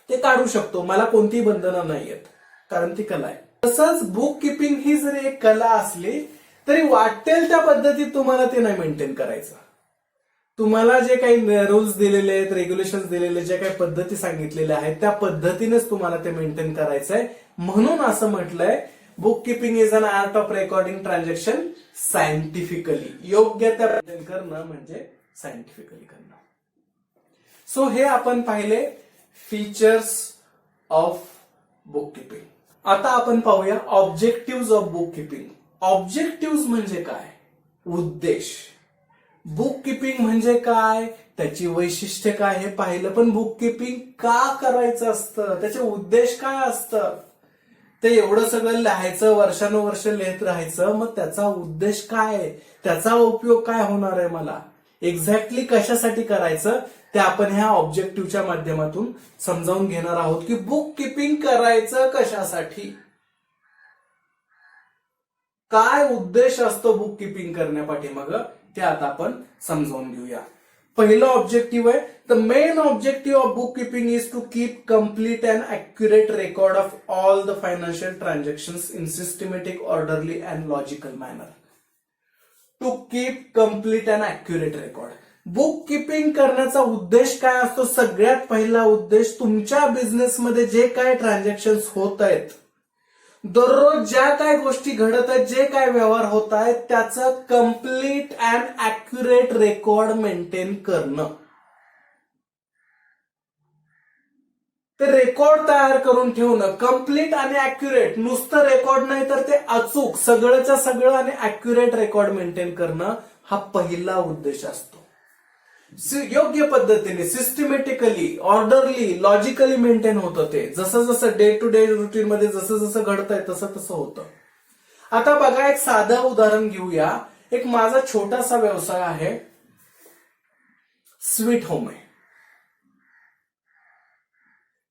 ते काढू शकतो. मला कोणतीही बंधनं नाहीयेत, कारण ती कला आहे. तसंच बुक किपिंग ही जरी एक कला असली तरी वाटेल त्या पद्धतीत तुम्हाला ते नाही मेंटेन करायचं. तुम्हाला जे काही रूल्स दिलेले आहेत, रेग्युलेशन्स दिलेले, जे काही पद्धती सांगितलेल्या आहेत त्या पद्धतीनेच तुम्हाला ते मेंटेन करायचंय. म्हणून असं म्हटलंय book keeping is an art of recording transaction scientifically. योग्य त्या मेंटेन करणं म्हणजे सायंटिफिकली करणं. सो हे आपण पाहिले फीचर्स ऑफ बुक किपिंग. आता आपण पाहूया objective of book keeping. Objective म्हणजे काय? उद्देश. बुक किपिंग म्हणजे काय, त्याची वैशिष्ट्य काय हे पाहिलं, पण बुक किपिंग का करायचं असतं, त्याचे उद्देश काय असतं, ते एवढं सगळं लिहायचं, वर्षानुवर्ष लिहित राहायचं, मग त्याचा उद्देश काय, त्याचा उपयोग काय होणार आहे, मला एक्झॅक्टली कशासाठी करायचं, ते आपण ह्या ऑब्जेक्टिव्हच्या माध्यमातून समजावून घेणार आहोत की बुक किपिंग करायचं कशासाठी, काय उद्देश असतो बुक किपिंग करण्यापाठीमाग, ते आता आपण समजावून घेऊया. पहिलं ऑब्जेक्टिव्ह आहे, the main objective of book keeping is to keep complete and accurate record of all the financial transactions in systematic, orderly and logical manner. To keep complete and accurate record. Book keeping करण्याचा उद्देश काय असतो? सगळ्यात पहिला उद्देश, तुमच्या बिझनेसमध्ये जे काय ट्रान्झॅक्शन्स होत आहेत, दररोज ज्या काय गोष्टी घडत आहेत, जे काय व्यवहार होत आहेत, त्याचं complete and accurate record maintain करणं. ते रेकॉर्ड तयार करून ठेवणं, कम्प्लीट आणि अॅक्युरेट, नुसतं रेकॉर्ड नाही तर ते अचूक, सगळंच्या सगळं आणि अॅक्युरेट रेकॉर्ड मेंटेन करणं, हा पहिला उद्देश असतो. योग्य पद्धतीने, सिस्टमॅटिकली, ऑर्डरली, लॉजिकली मेंटेन होतं ते, जसं जसं डे टू डे रुटीन मध्ये जसं जसं घडतंय तसं तसं होतं. आता बघा, एक साधं उदाहरण घेऊया. एक माझा छोटासा व्यवसाय आहे, स्वीट होम आहे.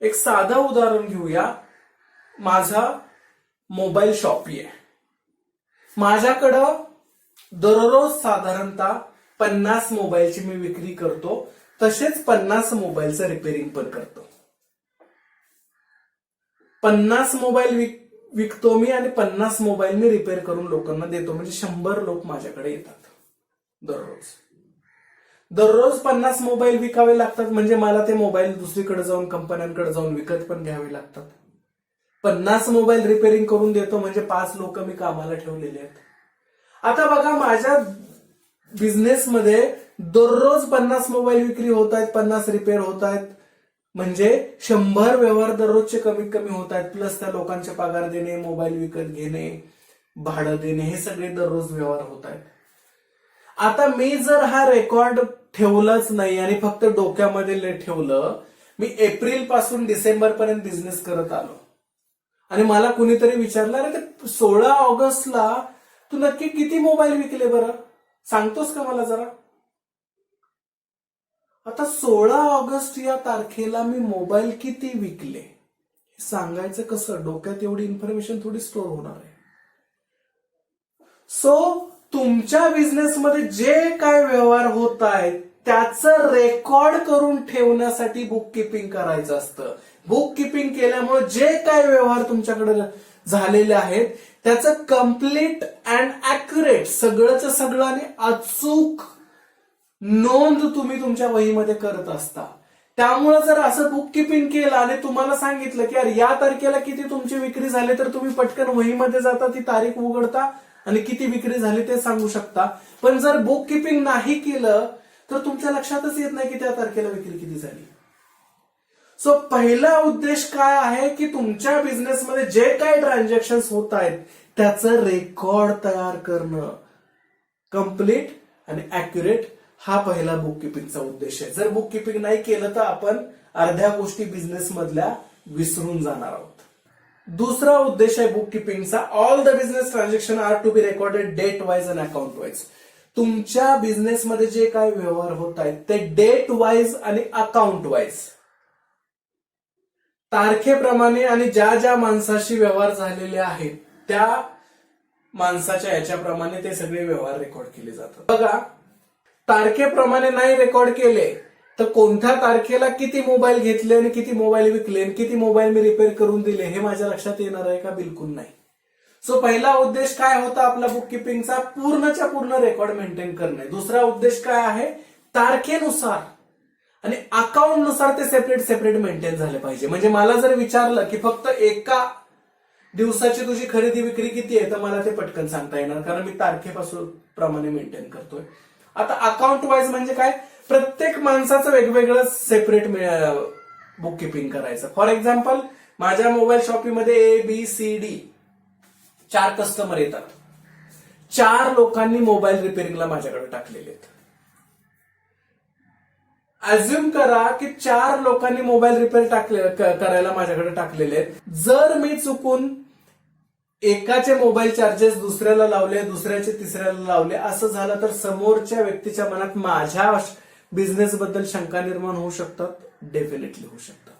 एक साधं उदाहरण घेऊया, माझा मोबाईल शॉपी आहे. माझ्याकडं दररोज साधारणतः 50 मोबाईलची मी विक्री करतो, तसेच 50 मोबाईलचं रिपेअरिंग पण करतो. 50 मोबाईल विकतो मी आणि 50 मोबाईल मी रिपेअर करून लोकांना देतो. म्हणजे 100 लोक माझ्याकडे येतात दररोज 50 मोबाईल विकावे लागतात. म्हणजे मला ते मोबाईल दुसरीकडे जाऊन कंपन्यांकडे जाऊन विकत पण घ्यावे लागतात. 50 मोबाईल रिपेअरिंग करून देतो म्हणजे 5 लोक मी कामाला ठेवलेले आहेत. आता बघा, माझ्या बिझनेसमध्ये दररोज 50 मोबाईल विक्री होत आहेत, 50 रिपेअर होत आहेत, म्हणजे 100 व्यवहार दररोजचे कमीत कमी होत आहेत. प्लस त्या लोकांचे पगार देणे, मोबाईल विकत घेणे, भाडं देणे, हे सगळे दररोज व्यवहार होत आहेत. आता मी जर हा रेकॉर्ड ठेवलाच नाही आणि फक्त डोक्यामध्ये ठेवलं, मी एप्रिल पासून डिसेंबर पर्यंत बिझनेस करत आलो आणि मला कुणीतरी विचारलं, अरे ते 16 ऑगस्टला तू नक्की किती मोबाईल विकले बरं, सांगतोस का मला जरा? आता 16 ऑगस्ट या तारखेला मी मोबाईल किती विकले हे सांगायचं कसं? डोक्यात एवढी इन्फॉर्मेशन थोडी स्टोअर होणार आहे. सो तुमच्या बिझनेसमध्ये जे काय व्यवहार होत आहेत त्याचं रेकॉर्ड करून ठेवण्यासाठी बुक किपिंग करायचं असतं. बुक किपिंग केल्यामुळे जे काय व्यवहार तुमच्याकडे झालेले आहेत त्याचं कम्प्लीट अँड अॅक्युरेट सगळंच सगळं आणि अचूक नोंद तुम्ही तुमच्या वहीमध्ये करत असता. त्यामुळे जर असं बुक किपिंग केलं आणि तुम्हाला सांगितलं की अरे या तारखेला किती तुमची विक्री झाली, तर तुम्ही पटकन वहीमध्ये जाता, ती तारीख उघडता आणि किती विक्री झाली ते सांगू शकता. पण जर बुक किपिंग नाही केलं तर तुमच्या लक्षातच येत नाही की त्या तारखेला विक्री किती झाली. सो पहिला उद्देश काय आहे की तुमच्या बिझनेसमध्ये जे काही ट्रान्झॅक्शन होत आहेत त्याचं रेकॉर्ड तयार करणं, कम्प्लीट आणि अॅक्युरेट, हा पहिला बुक किपिंगचा उद्देश आहे. जर बुक किपिंग नाही केलं तर आपण अर्ध्या गोष्टी बिझनेस मधल्या विसरून जाणार आहोत. दुसरा उद्देश आहे बुक किपिंगचा, all the business transaction are to be recorded date wise and account wise. तुमच्या बिझनेसमध्ये जे काही व्यवहार होत आहेत ते डेट वाईज आणि अकाउंट वाईज, तारखेप्रमाणे आणि ज्या ज्या माणसाशी व्यवहार झालेले आहेत त्या माणसाच्या याच्याप्रमाणे ते सगळे व्यवहार रेकॉर्ड केले जातात. बघा, तारखेप्रमाणे नाही रेकॉर्ड केले तर कोणत्या तारखेला किती मोबाईल घेतले आणि किती मोबाईल विकले आणि किती मोबाईल मी रिपेअर करून दिले हे माझ्या लक्षात येणार आहे का? बिलकुल नाही. सो पहिला उद्देश काय होता आपला बुक किपिंगचा? पूर्णच्या पूर्ण रेकॉर्ड मेंटेन करणे. दुसरा उद्देश काय आहे? तारखेनुसार आणि अकाउंट नुसार ते सेपरेट मेंटेन झाले पाहिजे. म्हणजे मला जर विचारलं की फक्त एका दिवसाची तुझी खरेदी विक्री किती आहे तर मला ते पटकन सांगता येणार, कारण मी तारखेपासून प्रमाणे मेंटेन करतोय. आता अकाउंट वाईज म्हणजे काय? प्रत्येक माणसाचं वेगवेगळं सेपरेट बुक किपिंग करायचं. फॉर एक्झाम्पल, माझ्या मोबाईल शॉपीमध्ये ABCD 4 कस्टमर येतात. 4 लोकांनी मोबाईल रिपेअरिंगला माझ्याकडे टाकलेले आहेत. अज्युम करा की 4 लोकांनी मोबाईल रिपेअर करायला माझ्याकडे टाकलेले आहेत. जर मी चुकून एकाचे मोबाईल चार्जेस दुसऱ्याला लावले, दुसऱ्याचे तिसऱ्याला लावले, असं झालं तर समोरच्या व्यक्तीच्या मनात माझ्या बिझनेस बद्दल शंका निर्माण होऊ शकतात. डेफिनेटली होऊ शकतात.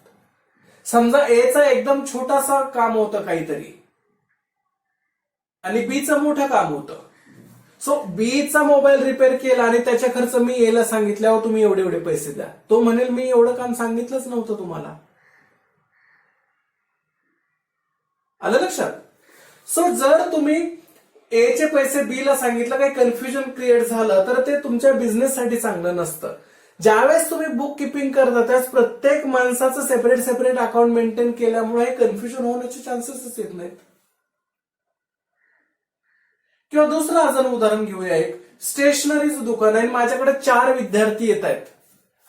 समजा एचा एकदम छोटासा काम होतं काहीतरी आणि बीचं मोठं काम होतं. सो बीचा मोबाईल रिपेअर केला आणि त्याचा खर्च मी एला सांगितल्यावर तुम्ही एवढे एवढे पैसे द्या, तो म्हणेल मी एवढं काम सांगितलंच नव्हतं तुम्हाला. आलं लक्षात? सो जर तुम्ही एचे पैसे बीला सांगितलं, काही कन्फ्युजन क्रिएट झालं तर ते तुमच्या बिझनेससाठी चांगलं नसतं. ज्यावेळेस तुम्ही बुक किपिंग करता त्यावेळेस प्रत्येक माणसाचं सेपरेट अकाउंट मेंटेन केल्यामुळे हे कन्फ्युजन होण्याचे चान्सेसच येत नाहीत. किंवा दुसरं अजून उदाहरण घेऊया. एक स्टेशनरीचं दुकान आहे, माझ्याकडे 4 विद्यार्थी येत आहेत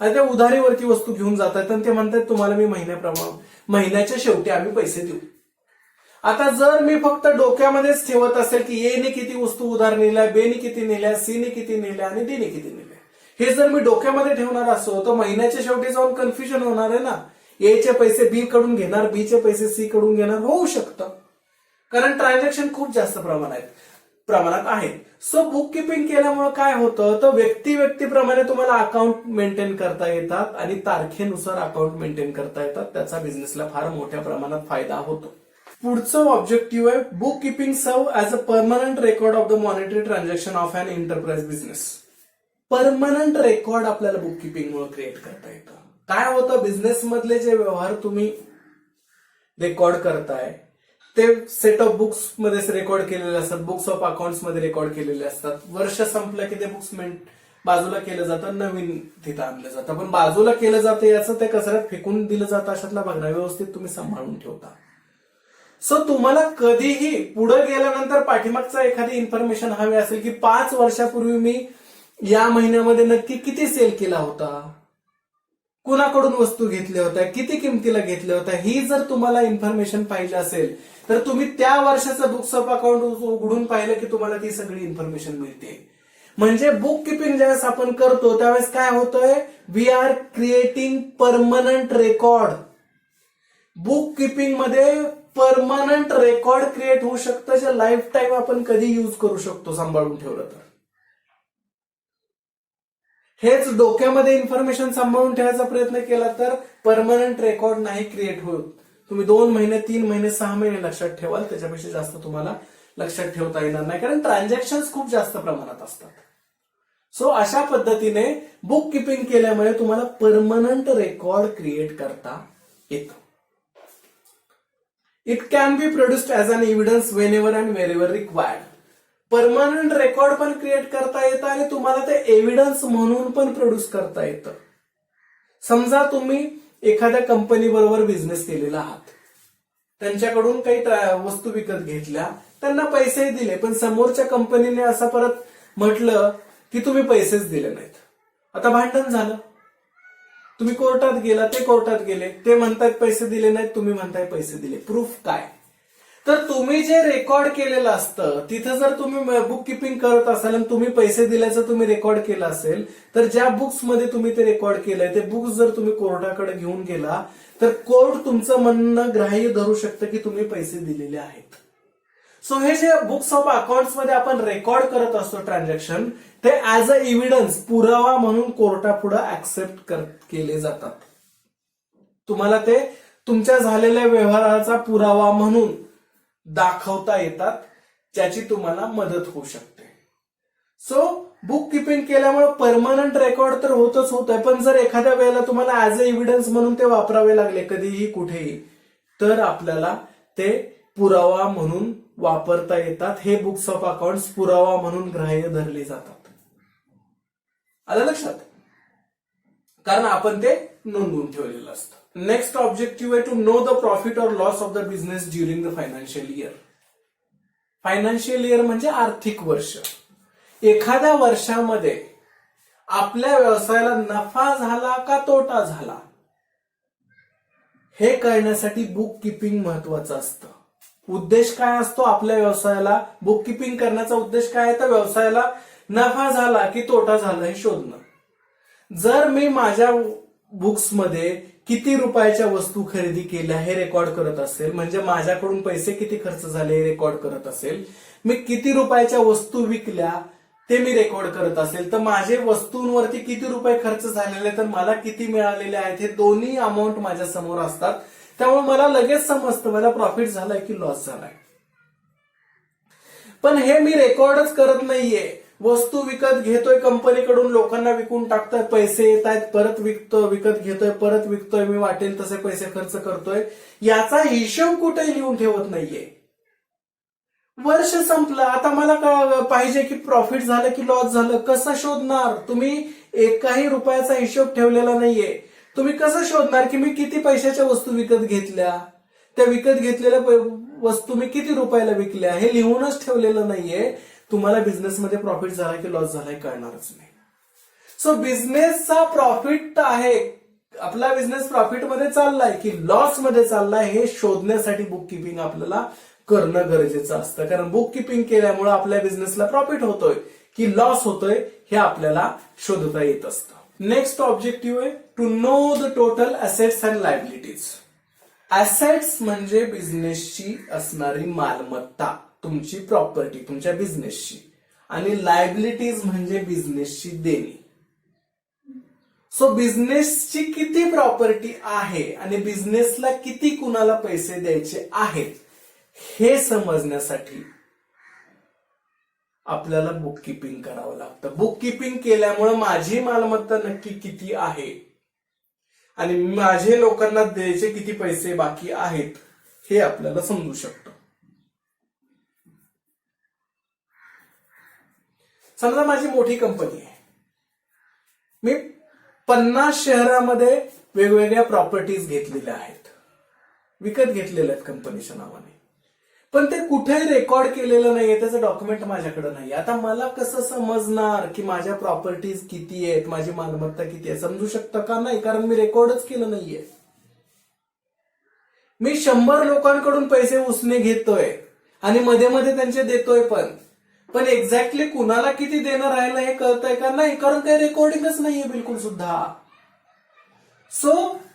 आणि ते उधारीवरती वस्तू घेऊन जात आहेत आणि ते म्हणतात तुम्हाला मी महिन्याच्या शेवटी आम्ही पैसे देऊ. आता जर मी फक्त डोक्यामध्येच ठेवत असेल की एने किती वस्तू उधार नेल्या, बेने किती नेल्या, सीने किती नेल्या आणि डीने किती नेल्या, हे जर मी डोक्यामध्ये ठेवणार असो तर महिन्याच्या शेवटी जाऊन कन्फ्युजन होणार आहे ना. एचे पैसे बी कडून घेणार, बीचे पैसे सी कडून घेणार, होऊ शकतं, कारण ट्रान्झॅक्शन खूप जास्त प्रमाणात आहेत. सो बुक किपिंग केल्यामुळे काय होतं तर व्यक्तीप्रमाणे तुम्हाला अकाउंट मेंटेन करता येतात आणि तारखेनुसार अकाउंट मेंटेन करता येतात. त्याचा बिझनेसला फार मोठ्या प्रमाणात फायदा होतो. पुढचं ऑब्जेक्टिव्ह आहे book keeping serves as a permanent record of the monetary transaction of an enterprise business. Permanent record आपल्याला बुक किपिंग मुळे क्रिएट करता येतं. काय होतं, बिझनेस मधले जे व्यवहार तुम्ही रेकॉर्ड करताय ते सेट ऑफ बुक्स मध्ये रेकॉर्ड केलेले असतात, बुक्स ऑफ अकाउंट्स मध्ये रेकॉर्ड केलेले असतात. वर्ष संपलं की ते बुक्स बाजूला केलं जातं, नवीन तिथं आणलं जातं. पण बाजूला केलं जातं याचं ते कचऱ्यात फेकून दिलं जातं अशातला भाग नाही, व्यवस्थित तुम्ही सांभाळून ठेवता. सो तुम्हाला कधीही पुढे गेल्यानंतर पाठीमागचा एखादी इन्फॉर्मेशन हवी असेल की 5 वर्षापूर्वी मी या महिन्यामध्ये नक्की किती सेल केला होता, कुणाकडून वस्तू घेतल्या होत्या, किती किमतीला घेतल्या होत्या, ही जर तुम्हाला इन्फॉर्मेशन पाहिजे असेल तर तुम्ही त्या वर्षाचं बुक्स ऑफ अकाउंट उघडून पाहिलं की तुम्हाला ती सगळी इन्फॉर्मेशन मिळते. म्हणजे बुक किपिंग ज्यावेळेस आपण करतो त्यावेळेस काय होतंय, we are creating permanent record. Book keeping मध्ये परमनंट रेकॉर्ड क्रिएट होऊ शकतं जे लाईफ टाईम आपण कधी युज करू शकतो सांभाळून ठेवलं तर. हेच डोक्यामध्ये इन्फॉर्मेशन सांभाळून ठेवायचा प्रयत्न केला तर परमनंट रेकॉर्ड नाही क्रिएट होत. तुम्ही 2 महिने, 3 महिने, 6 महिने लक्षात ठेवाल, त्याच्यापेक्षा जास्त तुम्हाला लक्षात ठेवता येणार नाही, कारण ट्रान्झॅक्शन खूप जास्त प्रमाणात असतात. सो अशा पद्धतीने बुक किपिंग केल्यामुळे तुम्हाला परमनंट रेकॉर्ड क्रिएट करता येतं. It can be produced as an evidence whenever and wherever required. Permanent record पण क्रिएट करता येतं आणि तुम्हाला ते एव्हिडन्स म्हणून पण प्रोड्यूस करता येतं. समजा तुम्ही एखाद्या कंपनी बरोबर बिझनेस केलेला आहात, त्यांच्याकडून काही वस्तू विकत घेतल्या, त्यांना पैसे दिले, पण समोरच्या कंपनीने असं परत म्हटलं की तुम्ही पैसेच दिले नाहीत. आता भांडण झालं, तुम्ही कोर्टात गेला, ते कोर्टात गेले, ते म्हणतायत पैसे दिले नाहीत, तुम्ही म्हणताय पैसे दिले. प्रूफ काय? तर तुम्ही जे रेकॉर्ड केलेलं असतं तिथं जर तुम्ही बुक किपिंग करत असाल आणि तुम्ही पैसे दिल्याचं तुम्ही रेकॉर्ड केलं असेल तर ज्या बुक्स मध्ये तुम्ही ते रेकॉर्ड केलंय ते बुक्स जर तुम्ही कोर्टाकडे घेऊन गेला तर कोर्ट तुमचं म्हणणं ग्राह्य धरू शकतं की तुम्ही पैसे दिलेले आहेत. सो हे जे बुक्स ऑफ अकाउंट्स मध्ये आपण रेकॉर्ड करत असतो ट्रान्झॅक्शन, ते ऍज अ एव्हिडन्स, पुरावा म्हणून कोर्टापुढे ऍक्सेप्ट केले जातात. तुम्हाला ते तुमच्या झालेल्या व्यवहाराचा पुरावा म्हणून दाखवता येतात, ज्याची तुम्हाला मदत होऊ शकते. सो बुक किपिंग केल्यामुळे परमनंट रेकॉर्ड तर होतच होत आहे, पण जर एखाद्या वेळेला तुम्हाला ऍज अ एव्हिडन्स म्हणून ते वापरावे लागले कधीही कुठेही, तर आपल्याला ते पुरावा म्हणून वापरता येतात. हे बुक्स ऑफ अकाउंट्स पुरावा म्हणून ग्राह्य धरले जातात. आलं लक्षात? कारण आपण ते नोंदवून ठेवलेलं असतं. नेक्स्ट ऑब्जेक्टिव्ह आहे to know the profit or loss of the business during the financial year. Financial year म्हणजे आर्थिक वर्ष. एखाद्या वर्षामध्ये आपल्या व्यवसायाला नफा झाला का तोटा झाला हे कळण्यासाठी बुक किपिंग महत्वाचं असतं. उद्देश काय असतो आपल्या व्यवसायाला? बुक किपिंग करण्याचा उद्देश काय आहे तर व्यवसायाला नफा झाला की तोटा झाला हे शोधणं. जर मी माझ्या बुक्समध्ये किती रुपयाच्या वस्तू खरेदी केल्या हे रेकॉर्ड करत असेल, म्हणजे माझ्याकडून पैसे किती खर्च झाले हे रेकॉर्ड करत असेल, मी किती रुपयाच्या वस्तू विकल्या ते मी रेकॉर्ड करत असेल, तर माझे वस्तूंवरती किती रुपये खर्च झालेले तर मला किती मिळालेले आहेत हे दोन्ही अमाऊंट माझ्या समोर असतात. त्यामुळे मला लगेच समजतं मला प्रॉफिट झालाय की लॉस झालाय. पण हे मी रेकॉर्डच करत नाहीये. वस्तू विकत घेतोय कंपनीकडून, लोकांना विकून टाकतोय, पैसे येत आहेत, परत विकत घेतोय, परत विकतोय, मी वाटेल तसे पैसे खर्च करतोय, याचा हिशोब कुठेही लिहून ठेवत नाहीये. वर्ष संपलं, आता मला पाहिजे की प्रॉफिट झालं की लॉस झालं, कसं शोधणार? तुम्ही एकाही रुपयाचा हिशोब ठेवलेला नाहीये. तुम्ही कसं शोधणार की मी किती पैशाच्या वस्तू विकत घेतल्या, त्या विकत घेतलेल्या वस्तू मी किती रुपयाला विकल्या हे लिहूनच ठेवलेलं नाहीये. तुम्हाला बिझनेसमध्ये प्रॉफिट झाला की लॉस झालाय कळणारच नाही. सो बिझनेसचा प्रॉफिट आहे, आपला बिझनेस प्रॉफिटमध्ये चाललाय की लॉस मध्ये चाललाय हे शोधण्यासाठी बुक किपिंग आपल्याला करणं गरजेचं असतं. कारण बुक किपिंग केल्यामुळे आपल्या बिझनेसला प्रॉफिट होतोय की लॉस होतोय हे आपल्याला शोधता येत असतं. नेक्स्ट ऑब्जेक्टिव्ह आहे to know the total assets and liabilities. Assets म्हणजे बिझनेसची असणारी मालमत्ता, तुमची प्रॉपर्टी, तुमच्या बिझनेसची, आणि लायबिलिटीज म्हणजे बिझनेसची देणी. सो बिझनेसची किती प्रॉपर्टी आहे आणि बिझनेसला किती कुणाला पैसे द्यायचे आहेत हे समजण्यासाठी आपल्याला बुक किपिंग करावं लागतं. बुक किपिंग केल्यामुळे माझी मालमत्ता नक्की किती आहे आणि माझे लोकांना द्यायचे किती पैसे बाकी आहेत हे आपल्याला समजू शकतं. समजा माझी मोठी कंपनी आहे, मी 50 शहरामध्ये वेगवेगळ्या प्रॉपर्टीज घेतलेल्या आहेत, विकत घेतलेल्या आहेत कंपनीच्या नावाने, पण ते कुठेही रेकॉर्ड केलेलं नाहीये, त्याचं डॉक्युमेंट माझ्याकडे नाही. आता मला कसं समजणार की माझ्या प्रॉपर्टीज किती आहेत, माझी मालमत्ता किती आहे? समजू शकतं का? नाही, कारण मी रेकॉर्डच केलं नाहीये. मी 100 लोकांकडून पैसे उसने घेतोय आणि मध्ये मध्ये त्यांचे देतोय, पण एक्झॅक्टली कुणाला किती देणं राहिलं हे कळतंय का? नाही, कारण काही रेकॉर्डिंगच नाहीये बिलकुल सुद्धा. सो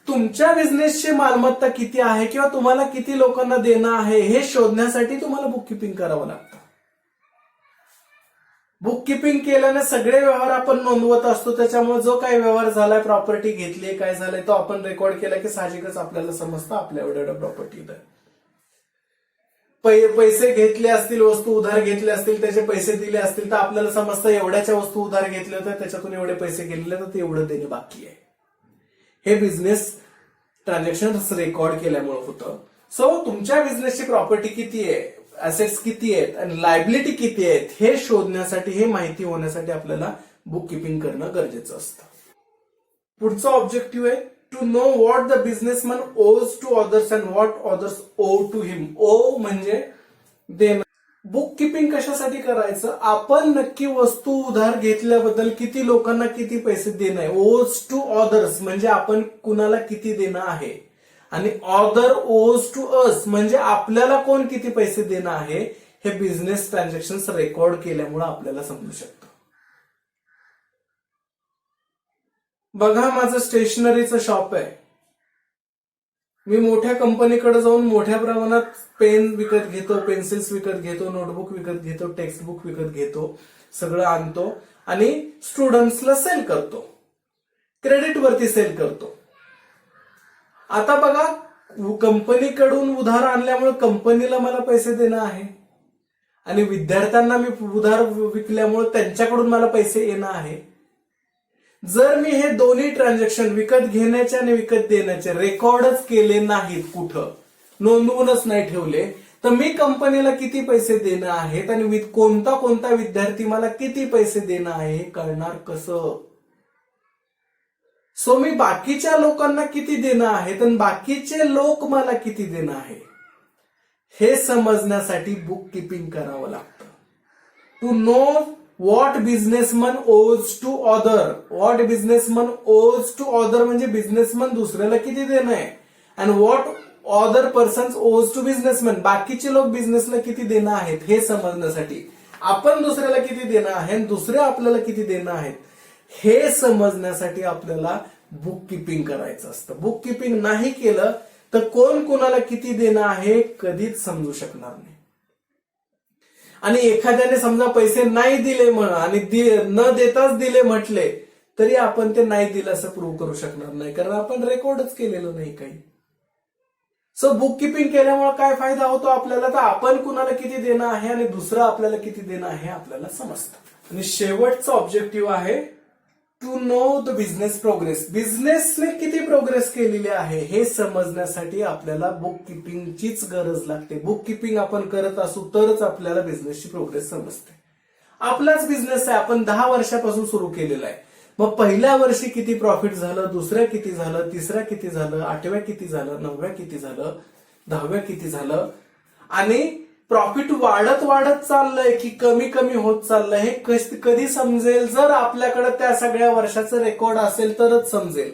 तुमच्या बिझनेसची मालमत्ता किती आहे किंवा तुम्हाला किती लोकांना देणं आहे हे शोधण्यासाठी तुम्हाला बुक किपिंग करावं लागतं. बुक किपिंग केल्याने सगळे व्यवहार आपण नोंदवत असतो, त्याच्यामुळे जो काही व्यवहार झालाय, प्रॉपर्टी घेतली, काय झालंय, तो आपण रेकॉर्ड केला की साहजिकच आपल्याला समजतं आपल्या एवढ्या प्रॉपर्टी. पैसे घेतले असतील, वस्तू उधार घेतले असतील, त्याचे पैसे दिले असतील तर आपल्याला समजतं एवढ्याच्या वस्तू उधार घेतल्या होत्या, त्याच्यातून एवढे पैसे गेलेले, तर ते एवढं देणे बाकी आहे. हे बिझनेस ट्रान्झॅक्शन रेकॉर्ड केल्यामुळे होतं. सो तुमच्या बिझनेसची प्रॉपर्टी किती आहे, असेट्स किती आहेत आणि लायबिलिटी किती आहेत हे शोधण्यासाठी, हे माहिती होण्यासाठी आपल्याला बुक किपिंग करणं गरजेचं असतं. पुढचा ऑब्जेक्टिव्ह आहे to know what the businessman owes to others and what others owe to him. Owe म्हणजे देणं. बुक किपिंग कशासाठी करायचं? आपण नक्की वस्तू उधार घेतल्याबद्दल किती लोकांना किती पैसे देणं आहे. ओज टू अदर्स म्हणजे आपण कुणाला किती देणं आहे आणि ऑदर ओज टू अस म्हणजे आपल्याला कोण किती पैसे देणं आहे हे बिझनेस ट्रान्झॅक्शन रेकॉर्ड केल्यामुळे आपल्याला समजू शकतं. बघा, माझं स्टेशनरीचं शॉप आहे. मी मोठ्या कंपनीकडे जाऊन मोठ्या प्रमाणात पेन विकत घेतो, पेन्सिल्स विकत घेतो, नोटबुक विकत घेतो, टेक्स्टबुक विकत घेतो, सगळं आणतो आणि स्टुडंट्सला सेल करतो, क्रेडिटवरती सेल करतो. आता बघा, कंपनीकडून उधार आणल्यामुळे कंपनीला मला पैसे देणं आहे आणि विद्यार्थ्यांना मी उधार विकल्यामुळे त्यांच्याकडून मला पैसे येणं आहे. जर मी हे दोन्ही ट्रान्झॅक्शन, विकत घेण्याचे आणि विकत देण्याचे, रेकॉर्डच केले नाहीत, कुठं नोंदवूनच नाही ठेवले, तर मी कंपनीला किती पैसे देणं आहेत आणि कोणता कोणता विद्यार्थी मला किती पैसे देणं आहे हे कळणार कसं? सो मी बाकीच्या लोकांना किती देणं आहे आणि बाकीचे लोक मला किती देणं आहे हे समजण्यासाठी बुक किपिंग करावं लागतं. टू नो व्हॉट बिझनेसमन ओज टू ऑदर. व्हॉट बिझनेसमन ओज टू ऑदर म्हणजे बिझनेसमन दुसऱ्याला किती देणं आहे आणि व्हॉट ऑदर पर्सन्स ओज टू बिझनेसमॅन, बाकीचे लोक बिझनेसला किती देणं आहेत हे समजण्यासाठी, आपण दुसऱ्याला किती देणं आहे आणि दुसरे आपल्याला किती देणं आहेत हे समजण्यासाठी आपल्याला बुक किपिंग करायचं असतं. बुक किपिंग नाही केलं तर कोण कोणाला किती देणं आहे कधीच समजू शकणार नाही. आणि एखाद्याने समजा पैसे नाही दिले आणि न देताच दिले म्हटले तरी आपण ते नाही दिलं असं प्रूव्ह करू शकणार नाही, कारण आपण रेकॉर्डच केलेलं नाही काही. सो बुक किपिंग केल्यामुळे काय फायदा होतो आपल्याला, तर आपण कुणाला किती देणं आहे आणि दुसरं आपल्याला किती देणं आहे आपल्याला समजतं. आणि शेवटचा ऑब्जेक्टिव्ह आहे to know the business progress. बिझनेसने किती प्रोग्रेस केलेली आहे हे समजण्यासाठी आपल्याला बुक किपिंगचीच गरज लागते. बुक किपिंग आपण करत असू तरच आपल्याला बिझनेसची प्रोग्रेस समजते. आपलाच बिझनेस आहे, आपण 10 वर्षापासून सुरू केलेला आहे. मग पहिल्या वर्षी किती प्रॉफिट झालं, दुसऱ्या किती झालं, तिसऱ्या किती झालं, 8व्या किती झालं, 9व्या किती झालं, 10व्या किती झालं आणि प्रॉफिट वाढत वाढत चाललंय की कमी कमी होत चाललंय हे कधी समजेल? जर आपल्याकडे त्या सगळ्या वर्षाचं रेकॉर्ड असेल तरच समजेल.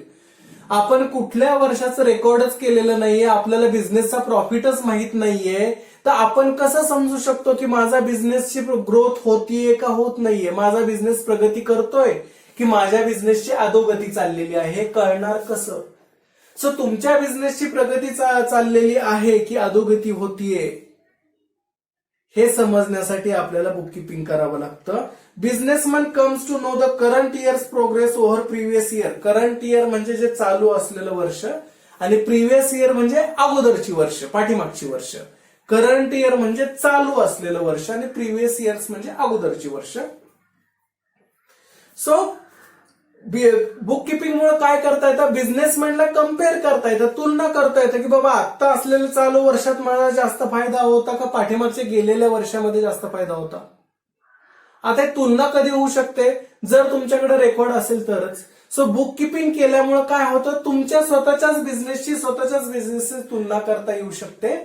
आपण कुठल्या वर्षाचं रेकॉर्डच केलेलं नाहीये, आपल्याला बिझनेसचा प्रॉफिटच माहित नाहीये, तर आपण कसं समजू शकतो की माझा बिझनेसची ग्रोथ होतीये का होत नाहीये, माझा बिझनेस प्रगती करतोय की माझ्या बिझनेसची अधोगती चाललेली आहे हे कळणार कसं? सो तुमच्या बिझनेसची प्रगती चाललेली आहे की अधोगती होतीये हे समजण्यासाठी आपल्याला बुक किपिंग करावं लागतं. Businessman comes to know the current year's progress over previous year. Current year म्हणजे जे चालू असलेलं वर्ष आणि प्रिव्हियस इयर म्हणजे अगोदरची वर्ष, पाठीमागची वर्ष. करंट इयर म्हणजे चालू असलेलं वर्ष आणि प्रिव्हियस इयर्स म्हणजे अगोदरची वर्ष. सो बुक किपिंग मुळे काय करता येतं, बिझनेसमॅनला कम्पेअर करता येतं, तुलना करता येतं की बाबा आता असलेल्या चालू वर्षात मला जास्त फायदा होता का पाठीमागच्या गेलेल्या वर्षामध्ये जास्त फायदा होता. आता तुलना कधी होऊ शकते, जर तुमच्याकडे रेकॉर्ड असेल तरच. सो बुक किपिंग केल्यामुळे काय होतं, तुमच्या स्वतःच्याच बिझनेसची तुलना करता येऊ शकते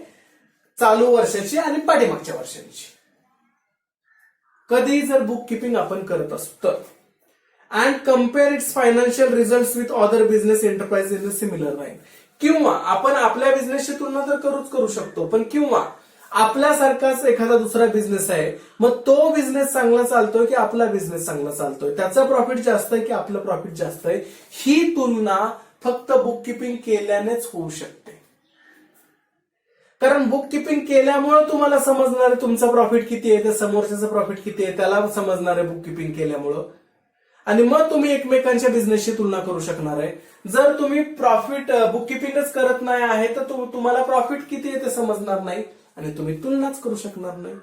चालू वर्षाची आणि पाठीमागच्या वर्षांची, कधी जर बुक किपिंग आपण करत असतो तर. And compare it's financial result with other business enterprise in similar line. किंवा आपण आपल्या बिझनेसची तुलना तर करू शकतो, पण किंवा आपल्यासारखाच एखादा दुसरा बिझनेस आहे, मग तो बिझनेस चांगला चालतोय की आपला बिझनेस चांगला चालतोय, त्याचा प्रॉफिट जास्त आहे की आपलं प्रॉफिट जास्त आहे, ही तुलना फक्त बुक किपिंग केल्यानेच होऊ शकते. कारण बुक किपिंग केल्यामुळे तुम्हाला समजणार आहे तुमचा प्रॉफिट किती आहे, त्या समोरच्याचं प्रॉफिट किती आहे त्याला समजणार आहे बुक किपिंग केल्यामुळं, आणि मग तुम्ही एकमेकांच्या बिझनेसची तुलना करू शकणार आहे. जर तुम्ही प्रॉफिट बुक किपिंगच करत नाही आहे तर तुम्हाला प्रॉफिट किती आहे ते समजणार नाही आणि तुम्ही तुलनाच करू शकणार नाही.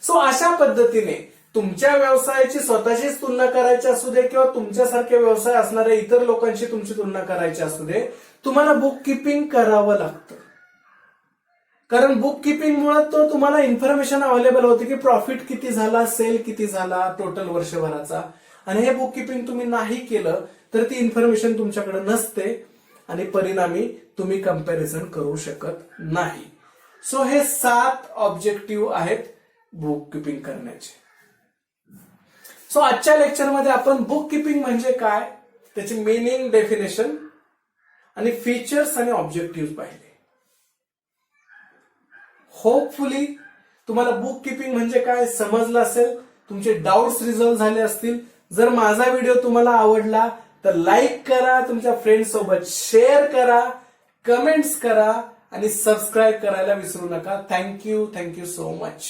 सो अशा पद्धतीने तुमच्या व्यवसायाची स्वतःचीच तुलना करायची असू दे किंवा तुमच्यासारखे व्यवसाय असणाऱ्या इतर लोकांची तुमची तुलना करायची असू दे, तुम्हाला बुक किपिंग करावं लागतं. कारण बुक किपिंग मुळे तो तुम्हाला इन्फॉर्मेशन अवेलेबल होते की प्रॉफिट किती झाला, सेल किती झाला टोटल वर्षभराचा. आणि हे बुक किपिंग तुम्ही नाही केलं तर ती इन्फॉर्मेशन तुमच्याकडे नसते आणि परिणामी तुम्ही कंपॅरिझन करू शकत नाही. सो हे 7 ऑब्जेक्टिव्ह आहेत बुक किपिंग करण्याचे. सो आजच्या लेक्चरमध्ये आपण बुक किपिंग म्हणजे काय, त्याची मिनिंग, डेफिनेशन आणि फीचर्स आणि ऑब्जेक्टिव्ह पाहिले. होपफुली तुम्हाला बुक किपिंग म्हणजे काय समजलं असेल, तुमचे डाऊट्स रिझॉल्व्ह झाले असतील. जर माझा व्हिडिओ तुम्हाला आवडला तर लाईक करा, तुमच्या फ्रेंड्स सोबत शेअर करा, कमेंट्स करा आणि सबस्क्राईब करायला विसरू नका. Thank you so much.